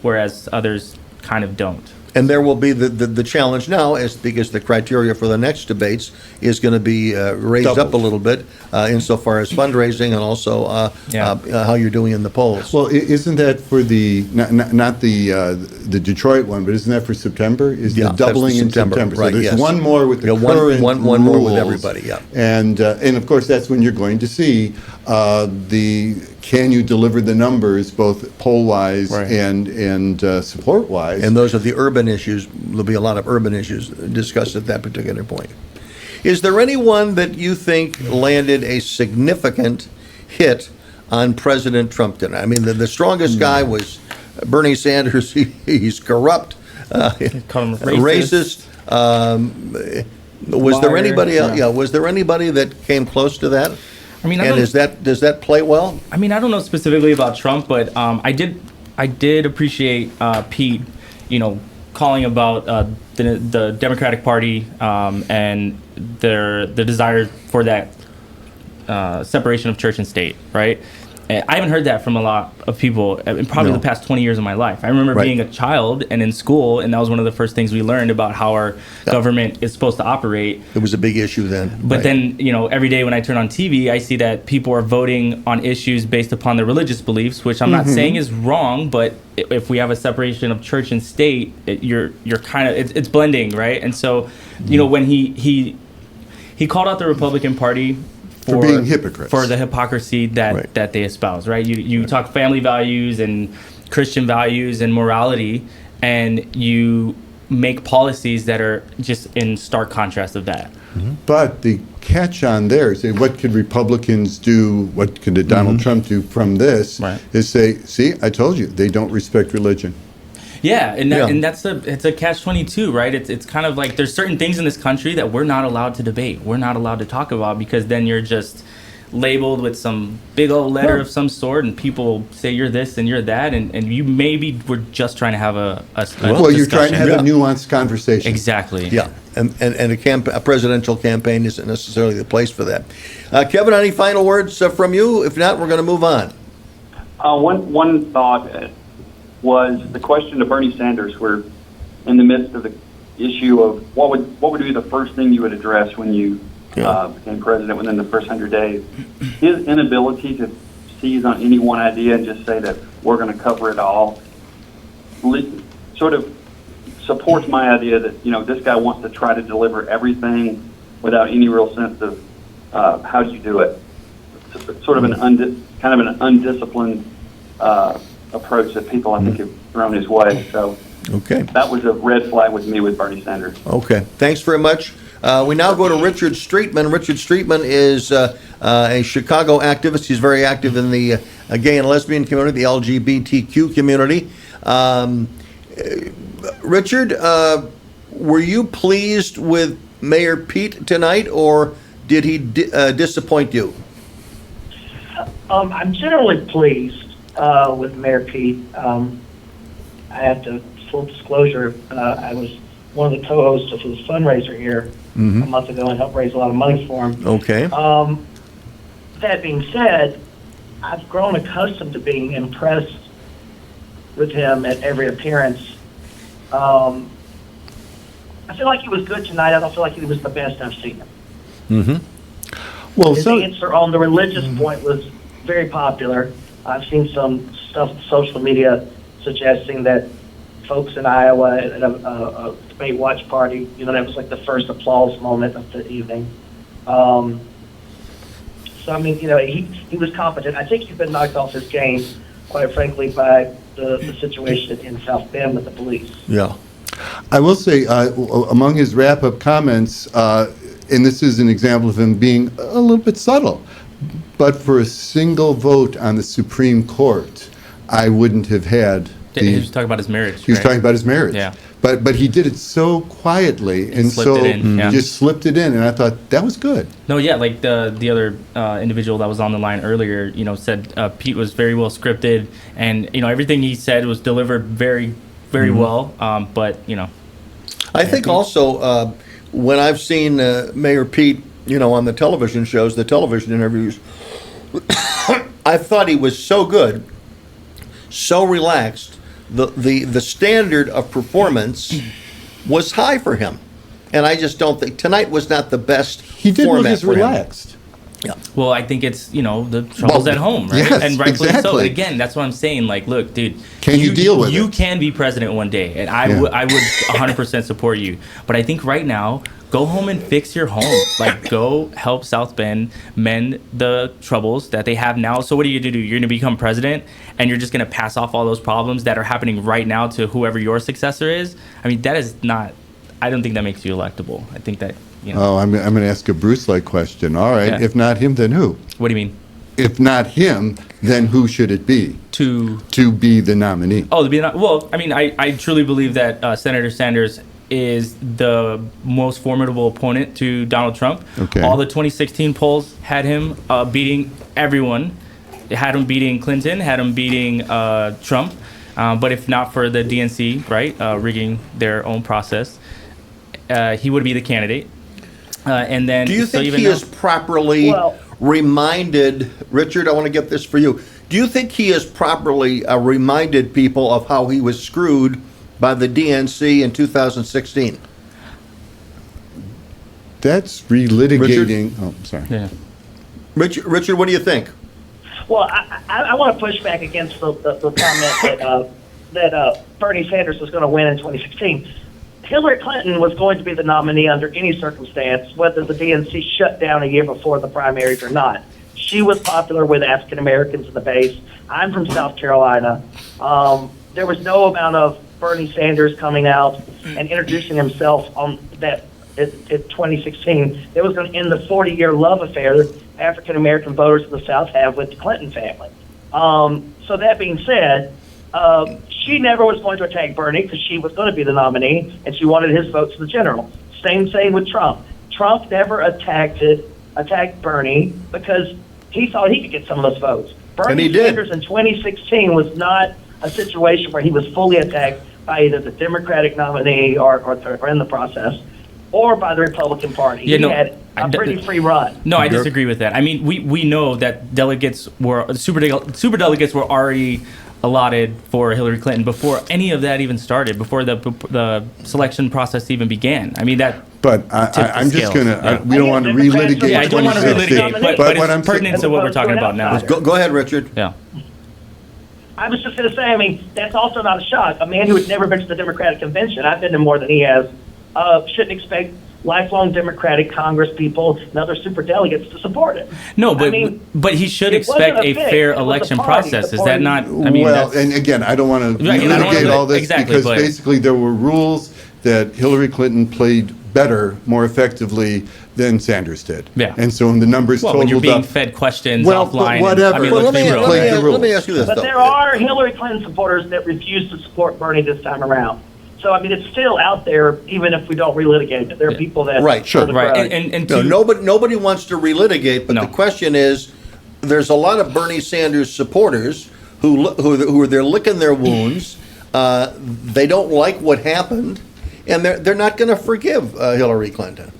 whereas others kind of don't. And there will be the challenge now, is because the criteria for the next debates is going to be raised up a Doubled. little bit insofar as fundraising and also how you're doing in the polls. Well, isn't that for the, not the Detroit one, but isn't that for September? Is Yeah, the doubling that's in September, September? right, So there's yes. one more with the Yeah, current one more with rules. everybody, yeah. And of course, that's when you're going to see can you deliver the numbers, both poll-wise Right. and support-wise? And those are the urban issues. There'll be a lot of urban issues discussed at that particular point. Is there anyone that you think landed a significant hit on President Trump tonight? I mean, the strongest guy was Bernie Sanders. He's corrupt, Call him racist. Was there Liar, anybody else? yeah. Yeah, was there anybody that came close to that? I mean, I And don't- does that play well? I mean, I don't know specifically about Trump, but I did appreciate Pete, calling about the Democratic Party and their desire for that separation of church and state, right? And I haven't heard that from a lot of people in probably No. the past 20 years of my life. I remember Right. being a child and in school, and that was one of the first things we learned about how our government is supposed to operate. It was a big issue then. But Right. then, every day when I turn on TV, I see that people are voting on issues based upon their religious beliefs, which I'm not saying is wrong, but if we have a separation of church and state, you're kind of it's blending, right? And so, when he called out the Republican Party For being hypocrites. for the hypocrisy that Right. that they espouse, right? You talk family values and Christian values and morality, and you make policies that are just in stark contrast of that. But the catch on there is say, what could Republicans do? What could Donald Trump do from this? Right. Is say, see, I told you, they don't respect religion. Yeah, and Yeah. it's a catch-22, right? It's kind of like there's certain things in this country that we're not allowed to debate. We're not allowed to talk about because then you're just labeled with some big old letter of some sort, and people say you're this and you're that, and you maybe were just trying to have a Well, you're trying to have Yeah. a nuanced conversation. exactly. Yeah, and a presidential campaign isn't necessarily the place for that. Kevin, any final words from you? If not, we're going to move on. One thought was the question to Bernie Sanders. We're in the midst of the issue of what would be the first thing you would address when you became president within the first 100 days. His inability to seize on any one idea and just say that we're going to cover it all sort of supports my idea that this guy wants to try to deliver everything without any real sense of how do you do it. It's sort of an kind of an undisciplined approach that people I think have thrown his way. So Okay. that was a red flag with me with Bernie Sanders. Okay, thanks very much. We now go to Richard Streetman. Richard Streetman is a Chicago activist. He's very active in the gay and lesbian community, the LGBTQ community. Richard, were you pleased with Mayor Pete tonight, or did he disappoint you? I'm generally pleased with Mayor Pete. I have to, full disclosure, I was one of the co-hosts of his fundraiser here a month ago and helped raise a lot of money for him. Okay. That being said, I've grown accustomed to being impressed with him at every appearance. I feel like he was good tonight. I don't feel like he was the best I've seen him. Well, His answer on the religious point was very popular. I've seen some stuff on social media suggesting that folks in Iowa at a debate watch party, that was like the first applause moment of the evening. So, I mean, he was competent. I think he's been knocked off his game, quite frankly, by the situation in South Bend with the police. Yeah. I will say, among his wrap-up comments, and this is an example of him being a little bit subtle, but for a single vote on the Supreme Court, I wouldn't have had He was talking about his marriage. He was right? talking about his marriage. Yeah. But he did it so quietly and slipped so it in, yeah. just slipped it in, and I thought that was good. No, yeah, like the other individual that was on the line earlier, said Pete was very well scripted, and everything he said was delivered very, very well. But I think also when I've seen Mayor Pete, on the television shows, the television interviews, I thought he was so good, so relaxed, the standard of performance was high for him. And I just don't think tonight was not the best He did look format as for him. relaxed. Yeah. Well, I think it's, the trouble's at home, right? yes, and rightfully so. exactly. Again, that's what I'm saying. Like, look, dude. Can you deal with You it? can be president one day, and I Yeah. would 100% support you. But I think right now, go home and fix your home. Like, go help South Bend mend the troubles that they have now. So what are you going to do? You're going to become president, and you're just going to pass off all those problems that are happening right now to whoever your successor is? I mean, that is not... I don't think that makes you electable. I think that, Oh, I'm going to ask a Bruce-like question. All right, Yeah. if not him, then who? What do you mean? If not him, then who should it be to be the nominee? Oh, well, I mean, I truly believe that Senator Sanders is the most formidable opponent to Donald Trump. Okay. All the 2016 polls had him beating everyone. It had him beating Clinton, had him beating Trump. But if not for the DNC, right, rigging their own process, he would be the candidate. And then, Do you so think even he now- is properly reminded, Richard, I want to get this for you. Do you think he has properly reminded people of how he was screwed by the DNC in 2016? That's relitigating. Oh, sorry. Yeah. Richard, what do you think? Well, I want to push back against the comment that Bernie Sanders was going to win in 2016. Hillary Clinton was going to be the nominee under any circumstance, whether the DNC shut down a year before the primaries or not. She was popular with African Americans in the base. I'm from South Carolina. There was no amount of Bernie Sanders coming out and introducing himself on that in 2016. It was going to end the 40-year love affair that African American voters in the South have with the Clinton family. So that being said, she never was going to attack Bernie because she was going to be the nominee and she wanted his votes in the general. Same with Trump. Trump never attacked Bernie because he thought he could get some of those votes. And Bernie he did. Sanders in 2016 was not a situation where he was fully attacked by either the Democratic nominee or in the process, or by the Republican Party. Yeah, he no, had a pretty free run. No, I disagree with that. I mean, we know that super delegates were already allotted for Hillary Clinton before any of that even started, before the selection process even began. I mean, that. But I'm just going to, we don't want to relitigate. Yeah, I don't want to 2016. relitigate, but what it's I'm pertinent to what we're talking about now. Go ahead, Richard. Yeah. I was just going to say, I mean, that's also not a shock. A man who had never been to the Democratic convention, I've been to more than he has, shouldn't expect lifelong Democratic Congress people and other super delegates to support it. No, but I mean, but he should it wasn't expect a fix, fair it was a election party process. Is that not? I mean, well, that's- and again, I don't want to Right, and I don't wanna litigate all this exactly, because but- basically there were rules that Hillary Clinton played better, more effectively than Sanders did. Yeah. And so when the numbers well, when you're totaled being up, fed questions Well, offline. but and- whatever. I mean, Well, let's let be me- real. play the rules. Let me ask you this, but though. there are Hillary Clinton supporters that refuse to support Bernie this time around. So, I mean, it's still out there, even if we don't relitigate it. There are people that... Right, sure. hold the Right, grudge. and No, to, nobody wants to relitigate, but No. the question is, there's a lot of Bernie Sanders supporters who they're licking their wounds. They don't like what happened, and they're not going to forgive Hillary Clinton.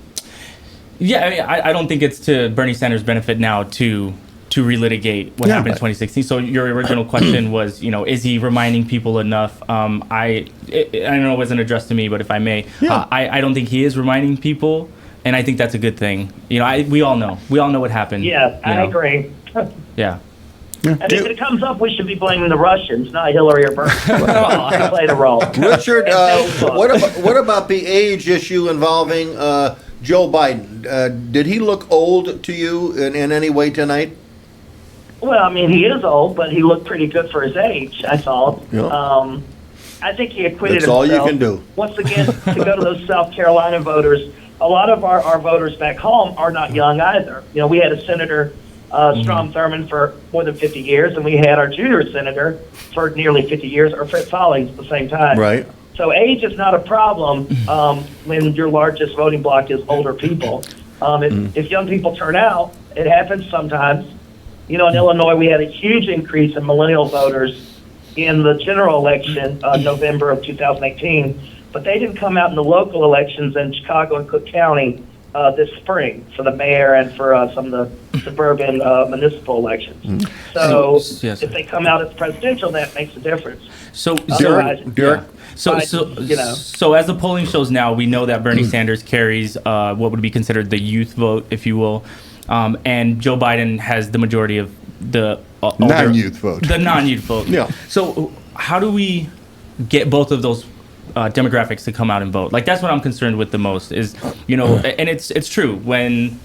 yeah, I mean, I don't think it's to Bernie Sanders' benefit now to relitigate what Yeah. happened in 2016. So your original question was, is he reminding people enough? I know it wasn't addressed to me, but if I may, Yeah. I don't think he is reminding people, and I think that's a good thing. We all know what happened. Yeah, I agree. Yeah. And if it comes up, we should be blaming the Russians, not Hillary or Bernie. They played a role. Richard, And Facebook. what about the age issue involving Joe Biden? Did he look old to you in any way tonight? Well, I mean, he is old, but he looked pretty good for his age, I thought. Yeah. I think he acquitted That's all himself. you can do. Once again, to go to those South Carolina voters, a lot of our voters back home are not young either. We had a Senator, Strom Thurmond, for more than 50 years, and we had our junior senator for nearly 50 years, or Fred Follings at the same time. Right. So age is not a problem when your largest voting bloc is older people. If young people turn out, it happens sometimes. In Illinois, we had a huge increase in millennial voters in the general election, November of 2018, but they didn't come out in the local elections in Chicago and Cook County this spring for the mayor and for some of the suburban municipal elections. So Yes. if they come out as presidential, that makes a difference. So, Otherwise, Derek? yeah. So, you know. so as the polling shows now, we know that Bernie Sanders carries what would be considered the youth vote, if you will, and Joe Biden has the majority of the older- Non-youth vote. The non-youth vote. Yeah. So, how do we get both of those demographics to come out and vote? Like, that's what I'm concerned with the most. Is, you know, and it's true, when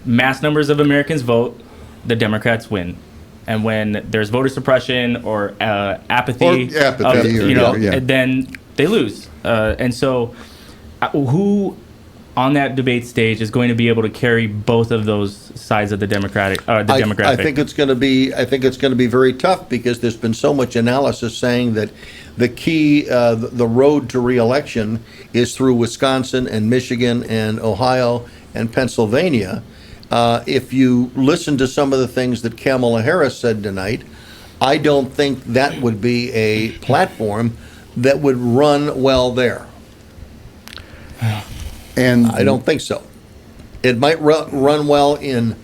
mass numbers of Americans vote, the Democrats win. And when there's voter suppression or apathy, then they lose. And so, who on that debate stage is going to be able to carry both of those sides of the democratic, demographic? I think it's going to be. I think it's going to be very tough because there's been so much analysis saying that the key, the road to re-election, is through Wisconsin and Michigan and Ohio and Pennsylvania. If you listen to some of the things that Kamala Harris said tonight, I don't think that would be a platform that would run well there. And I don't think so. It might run well in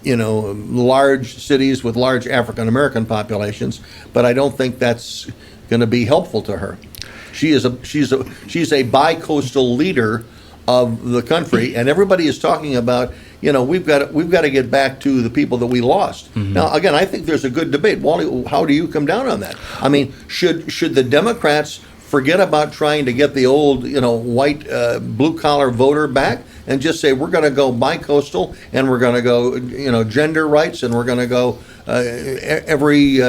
large cities with large African American populations, but I don't think that's going to be helpful to her. She's a bi-coastal leader of the country, and everybody is talking about, we've got to get back to the people that we lost. Mm-hmm. Now, again, I think there's a good debate. Wally, how do you come down on that? I mean, should the Democrats forget about trying to get the old, white blue-collar voter back and just say we're going to go bi-coastal and we're going to go, gender rights, and we're going to go every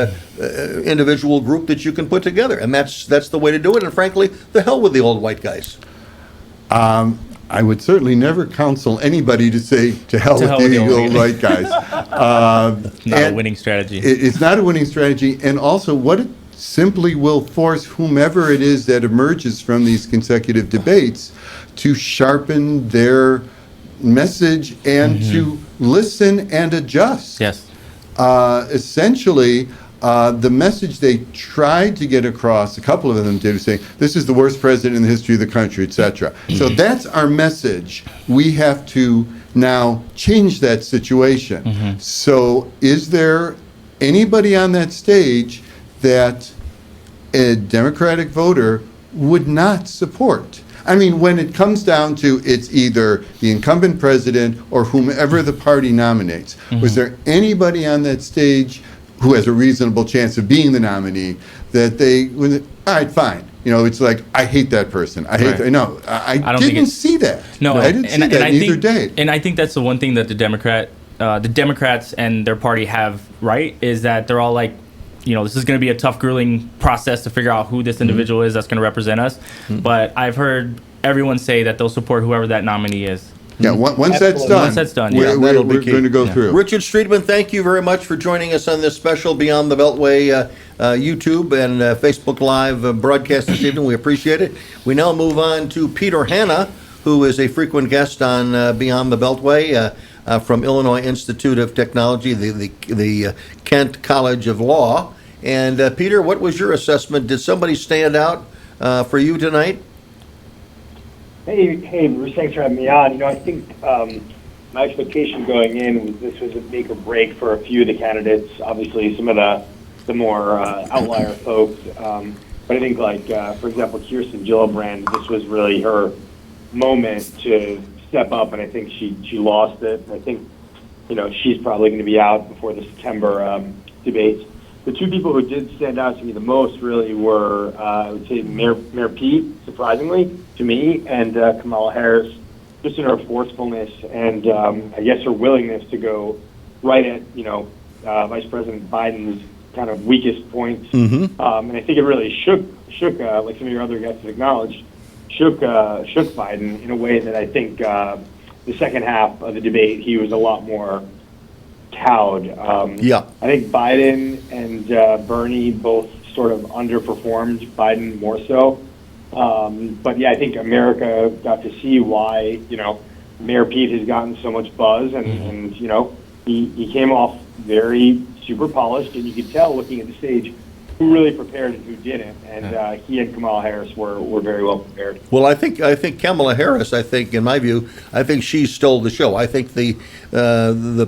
individual group that you can put together, and that's the way to do it. And frankly, the hell with the old white guys. I would certainly never counsel anybody to say to hell with the old white guys. Not a winning strategy. It's not a winning strategy, and also what it simply will force whomever it is that emerges from these consecutive debates to sharpen their message and to listen and adjust. Yes. Essentially, the message they tried to get across, a couple of them did, saying this is the worst president in the history of the country, etc. So that's our message. We have to now change that situation. So is there anybody on that stage that a Democratic voter would not support? I mean, when it comes down to it's either the incumbent president or whomever the party nominates, was there anybody on that stage who has a reasonable chance of being the nominee that all right, fine. It's like, I hate that person. I hate no, I didn't see that. No, I didn't see that neither day. And I think that's the one thing that the Democrats and their party have right, is that they're all like, this is going to be a tough, grueling process to figure out who this individual is that's going to represent us. But I've heard everyone say that they'll support whoever that nominee is. Yeah, once that's done, yeah. we're going to go through. Richard Streetman, thank you very much for joining us on this special Beyond the Beltway YouTube and Facebook Live broadcast this evening. We appreciate it. We now move on to Peter Hanna, who is a frequent guest on Beyond the Beltway from Illinois Institute of Technology, the Kent College of Law. And Peter, what was your assessment? Did somebody stand out for you tonight? Hey, Bruce, thanks for having me on. I think my expectation going in was this was a make or break for a few of the candidates. Obviously, some of the more outlier folks. But I think, for example, Kirsten Gillibrand, this was really her moment to step up, and I think she lost it. I think, she's probably going to be out before the September debates. The two people who did stand out to me the most really were, I would say, Mayor Pete, surprisingly, to me, and Kamala Harris, just in her forcefulness and I guess her willingness to go right at, Vice President Biden's kind of weakest points. And I think it really shook, like some of your other guests have acknowledged, shook Biden in a way that I think the second half of the debate, he was a lot more cowed. I think Biden and Bernie both sort of underperformed, Biden more so. But yeah, I think America got to see why, Mayor Pete has gotten so much buzz, and he came off very super polished, and you could tell looking at the stage who really prepared and who didn't. And he and Kamala Harris were very well prepared. Well, I think Kamala Harris. I think, in my view, I think she stole the show. I think the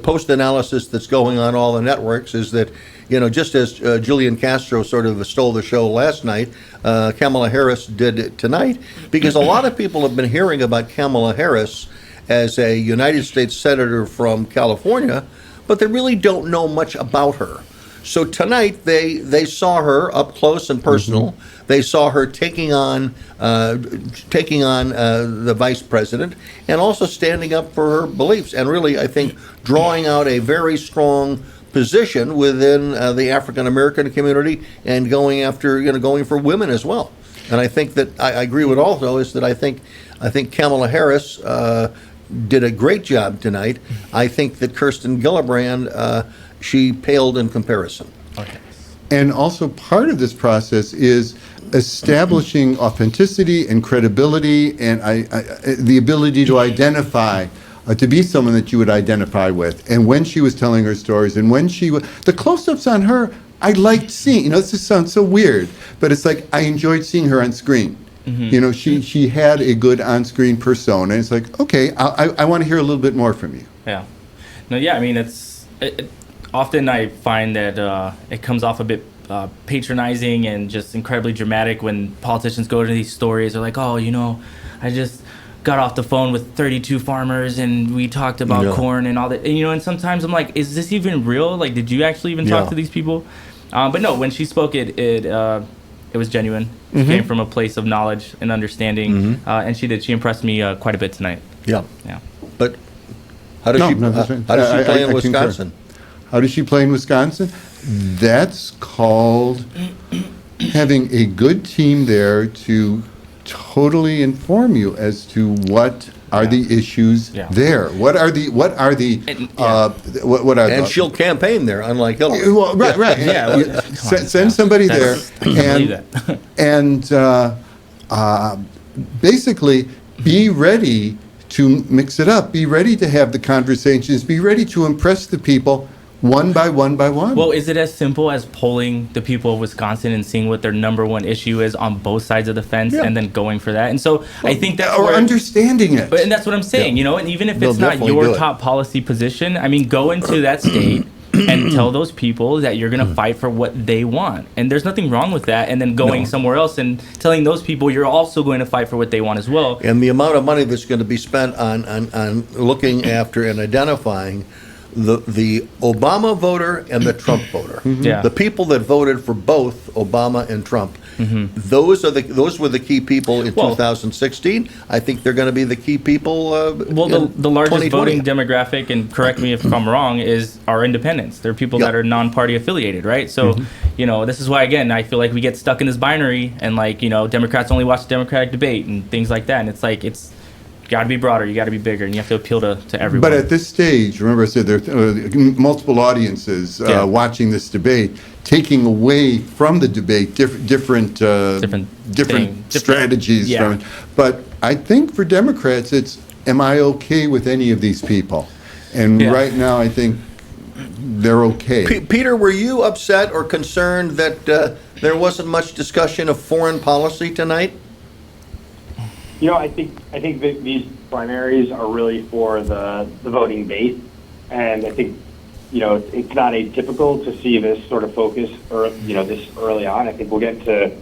post analysis that's going on all the networks is that, just as Julian Castro sort of stole the show last night, Kamala Harris did it tonight, because a lot of people have been hearing about Kamala Harris as a United States Senator from California, but they really don't know much about her. So tonight they saw her up close and personal. Mm-hmm. They saw her taking on the vice president, and also standing up for her beliefs, and really, I think, drawing out a very strong position within the African American community, and going for women as well. And I think that I agree with also is that I think Kamala Harris did a great job tonight. I think that Kirsten Gillibrand, she paled in comparison. Okay. And also part of this process is establishing authenticity and credibility, and the ability to identify, to be someone that you would identify with. And when she was telling her stories, and when the close-ups on her, I liked seeing. This just sounds so weird, but it's like I enjoyed seeing her on screen. Mm-hmm. She had a good on-screen persona. And it's like, okay, I want to hear a little bit more from you. Yeah. No, yeah, I mean, often I find that it comes off a bit patronizing and just incredibly dramatic when politicians go into these stories. They're like, oh, I just got off the phone with 32 farmers and we talked about corn and all that. And sometimes I'm like, is this even real? Like, did you actually even talk to these people? But no, when she spoke, it was genuine. Mm-hmm. It came from a place of knowledge and understanding. Mm-hmm. And she impressed me quite a bit tonight. Yeah. Yeah. But how does she play in Wisconsin? How does she play in Wisconsin? That's called having a good team there to totally inform you as to what are the issues there. What are the And she'll campaign there, unlike Hillary. Well, right. Yeah. Send somebody there, and basically be ready to mix it up. Be ready to have the conversations. Be ready to impress the people. One by one by one. Well, is it as simple as polling the people of Wisconsin and seeing what their number one issue is on both sides of the fence, and then going for that? And so I think that's understanding it. And that's what I'm saying, and even if it's not your top policy position, I mean, go into that state and tell those people that you're going to fight for what they want. And there's nothing wrong with that. And then going somewhere else and telling those people you're also going to fight for what they want as well. And the amount of money that's going to be spent on looking after and identifying the Obama voter and the Trump voter, the people that voted for both Obama and Trump, those were the key people in 2016. I think they're going to be the key people. The largest voting demographic, and correct me if I'm wrong, are independents. They're people that are non-party affiliated, right? So, this is why, again, I feel like we get stuck in this binary, and Democrats only watch the Democratic debate and things like that, and it's like got to be broader, you got to be bigger, and you have to appeal to everyone. But at this stage, remember I said there are multiple audiences watching this debate, taking away from the debate different strategies from it. But I think for Democrats, it's, am I okay with any of these people? And right now, I think they're okay. Peter, were you upset or concerned that there wasn't much discussion of foreign policy tonight? I think that these primaries are really for the voting base, and I think it's not atypical to see this sort of focus this early on. I think we'll get to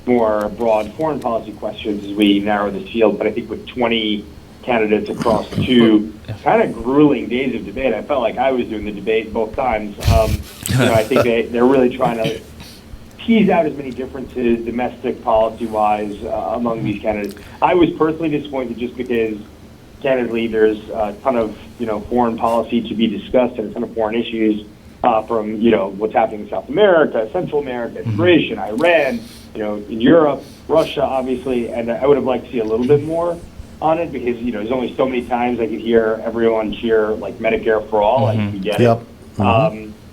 more broad foreign policy questions as we narrow this field, but I think with 20 candidates across two kind of grueling days of debate, I felt like I was doing the debate both times. I think they're really trying to tease out as many differences domestic policy-wise among these candidates. I was personally disappointed just because, candidly, there's a ton of foreign policy to be discussed and a ton of foreign issues from what's happening in South America, Central America, immigration, Iran, in Europe, Russia, obviously, and I would have liked to see a little bit more on it because there's only so many times I could hear everyone cheer like Medicare for all. Like we get it,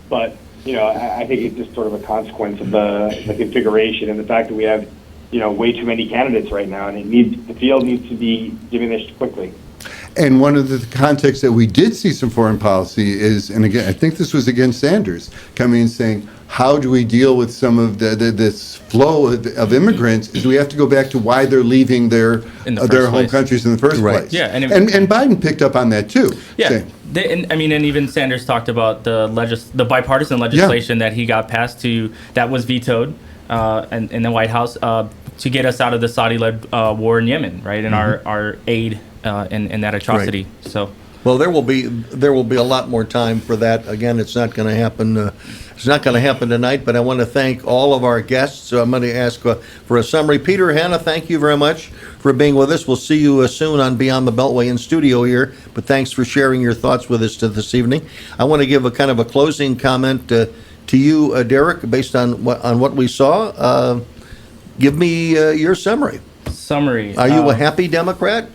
but. I think it's just sort of a consequence of the configuration and the fact that we have, way too many candidates right now, and the field needs to be diminished quickly. And one of the contexts that we did see some foreign policy is, and again, I think this was against Sanders, coming and saying, how do we deal with some of this flow of immigrants? Is we have to go back to why they're leaving their first home place. countries in the first Right. place. Yeah, and and Biden picked up on that too. Yeah, saying, and even Sanders talked about the bipartisan legislation that he got passed that was vetoed in the White House to get us out of the Saudi-led war in Yemen, right? And our aid in that atrocity. So. Well, there will be a lot more time for that. Again, it's not going to happen. It's not going to happen tonight. But I want to thank all of our guests. So I'm going to ask for a summary. Peter, Hannah, thank you very much for being with us. We'll see you soon on Beyond the Beltway in studio here. But thanks for sharing your thoughts with us this evening. I want to give a kind of a closing comment to you, Derek, based on what we saw. Give me your summary. Are you a happy Democrat?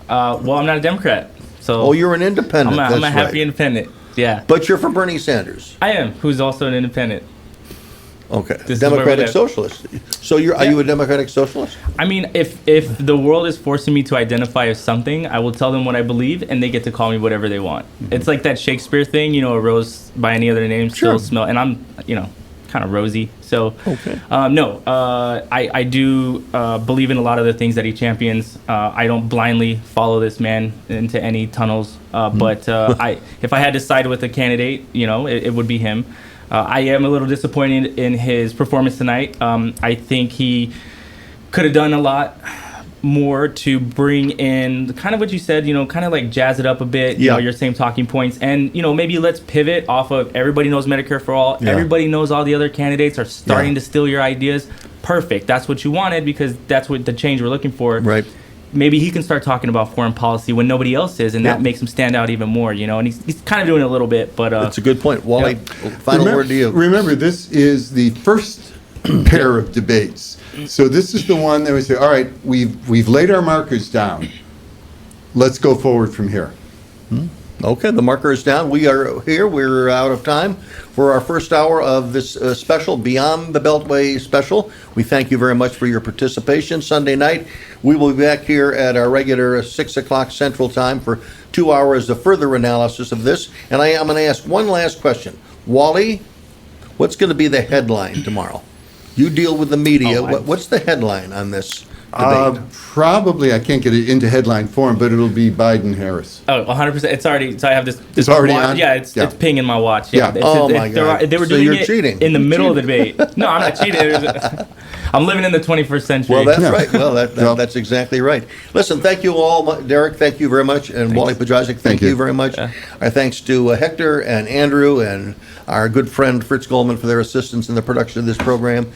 Well, I'm not a Democrat. So Oh, you're an independent. I'm a That's happy right. independent. Yeah. But you're for Bernie Sanders. I am, who's also an independent. Okay. This is where we Democratic live. Socialist. So are you a Democratic Socialist? I mean, if the world is forcing me to identify as something, I will tell them what I believe, and they get to call me whatever they want. It's like that Shakespeare thing, a rose by any other name Sure. still smell, and I'm, kind of rosy. So, Okay. no, I do believe in a lot of the things that he champions. I don't blindly follow this man into any tunnels, but if I had to side with a candidate, it would be him. I am a little disappointed in his performance tonight. I think he could have done a lot more to bring in kind of what you said, kind of like jazz it up a bit, Yeah. your same talking points. And, maybe let's pivot off of everybody knows Medicare for all. Yeah. Everybody knows all the other candidates are starting Yeah. to steal your ideas. Perfect. That's what you wanted because that's what the change we're looking for. Right. Maybe he can start talking about foreign policy when nobody else is, and Yeah. that makes him stand out even more, and he's kind of doing it a little bit, but That's a good point. Wally, final remember, word to you. Remember, this is the first pair of debates. So this is the one that we say, all right, we've laid our markers down. Let's go forward from here. Okay, the marker is down. We are here. We're out of time for our first hour of this special, Beyond the Beltway special. We thank you very much for your participation. Sunday night, we will be back here at our regular 6 o'clock Central Time for 2 hours of further analysis of this. And I'm going to ask one last question. Wally, what's going to be the headline tomorrow? You deal with the media. What's the headline on this debate? Probably, I can't get it into headline form, but it'll be Biden-Harris. Oh, 100%. It's already. So I have this. It's already watch. on? Yeah, it's pinging my watch. Yeah. It's- Oh, it's- my God. They were So doing you're it cheating. in the middle of the debate. No, I'm not cheating. I'm living in the 21st century. Well, that's Yeah. right. Well, Well- that's exactly right. Listen, thank you all. Derek, thank you very much. And Wally Pajazic, thank you. you very much. Our thanks to Hector and Andrew and our good friend Fritz Goldman for their assistance in the production of this program.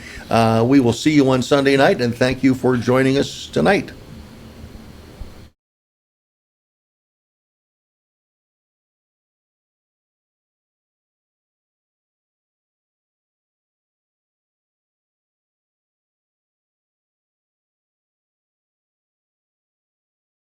We will see you on Sunday night, and thank you for joining us tonight.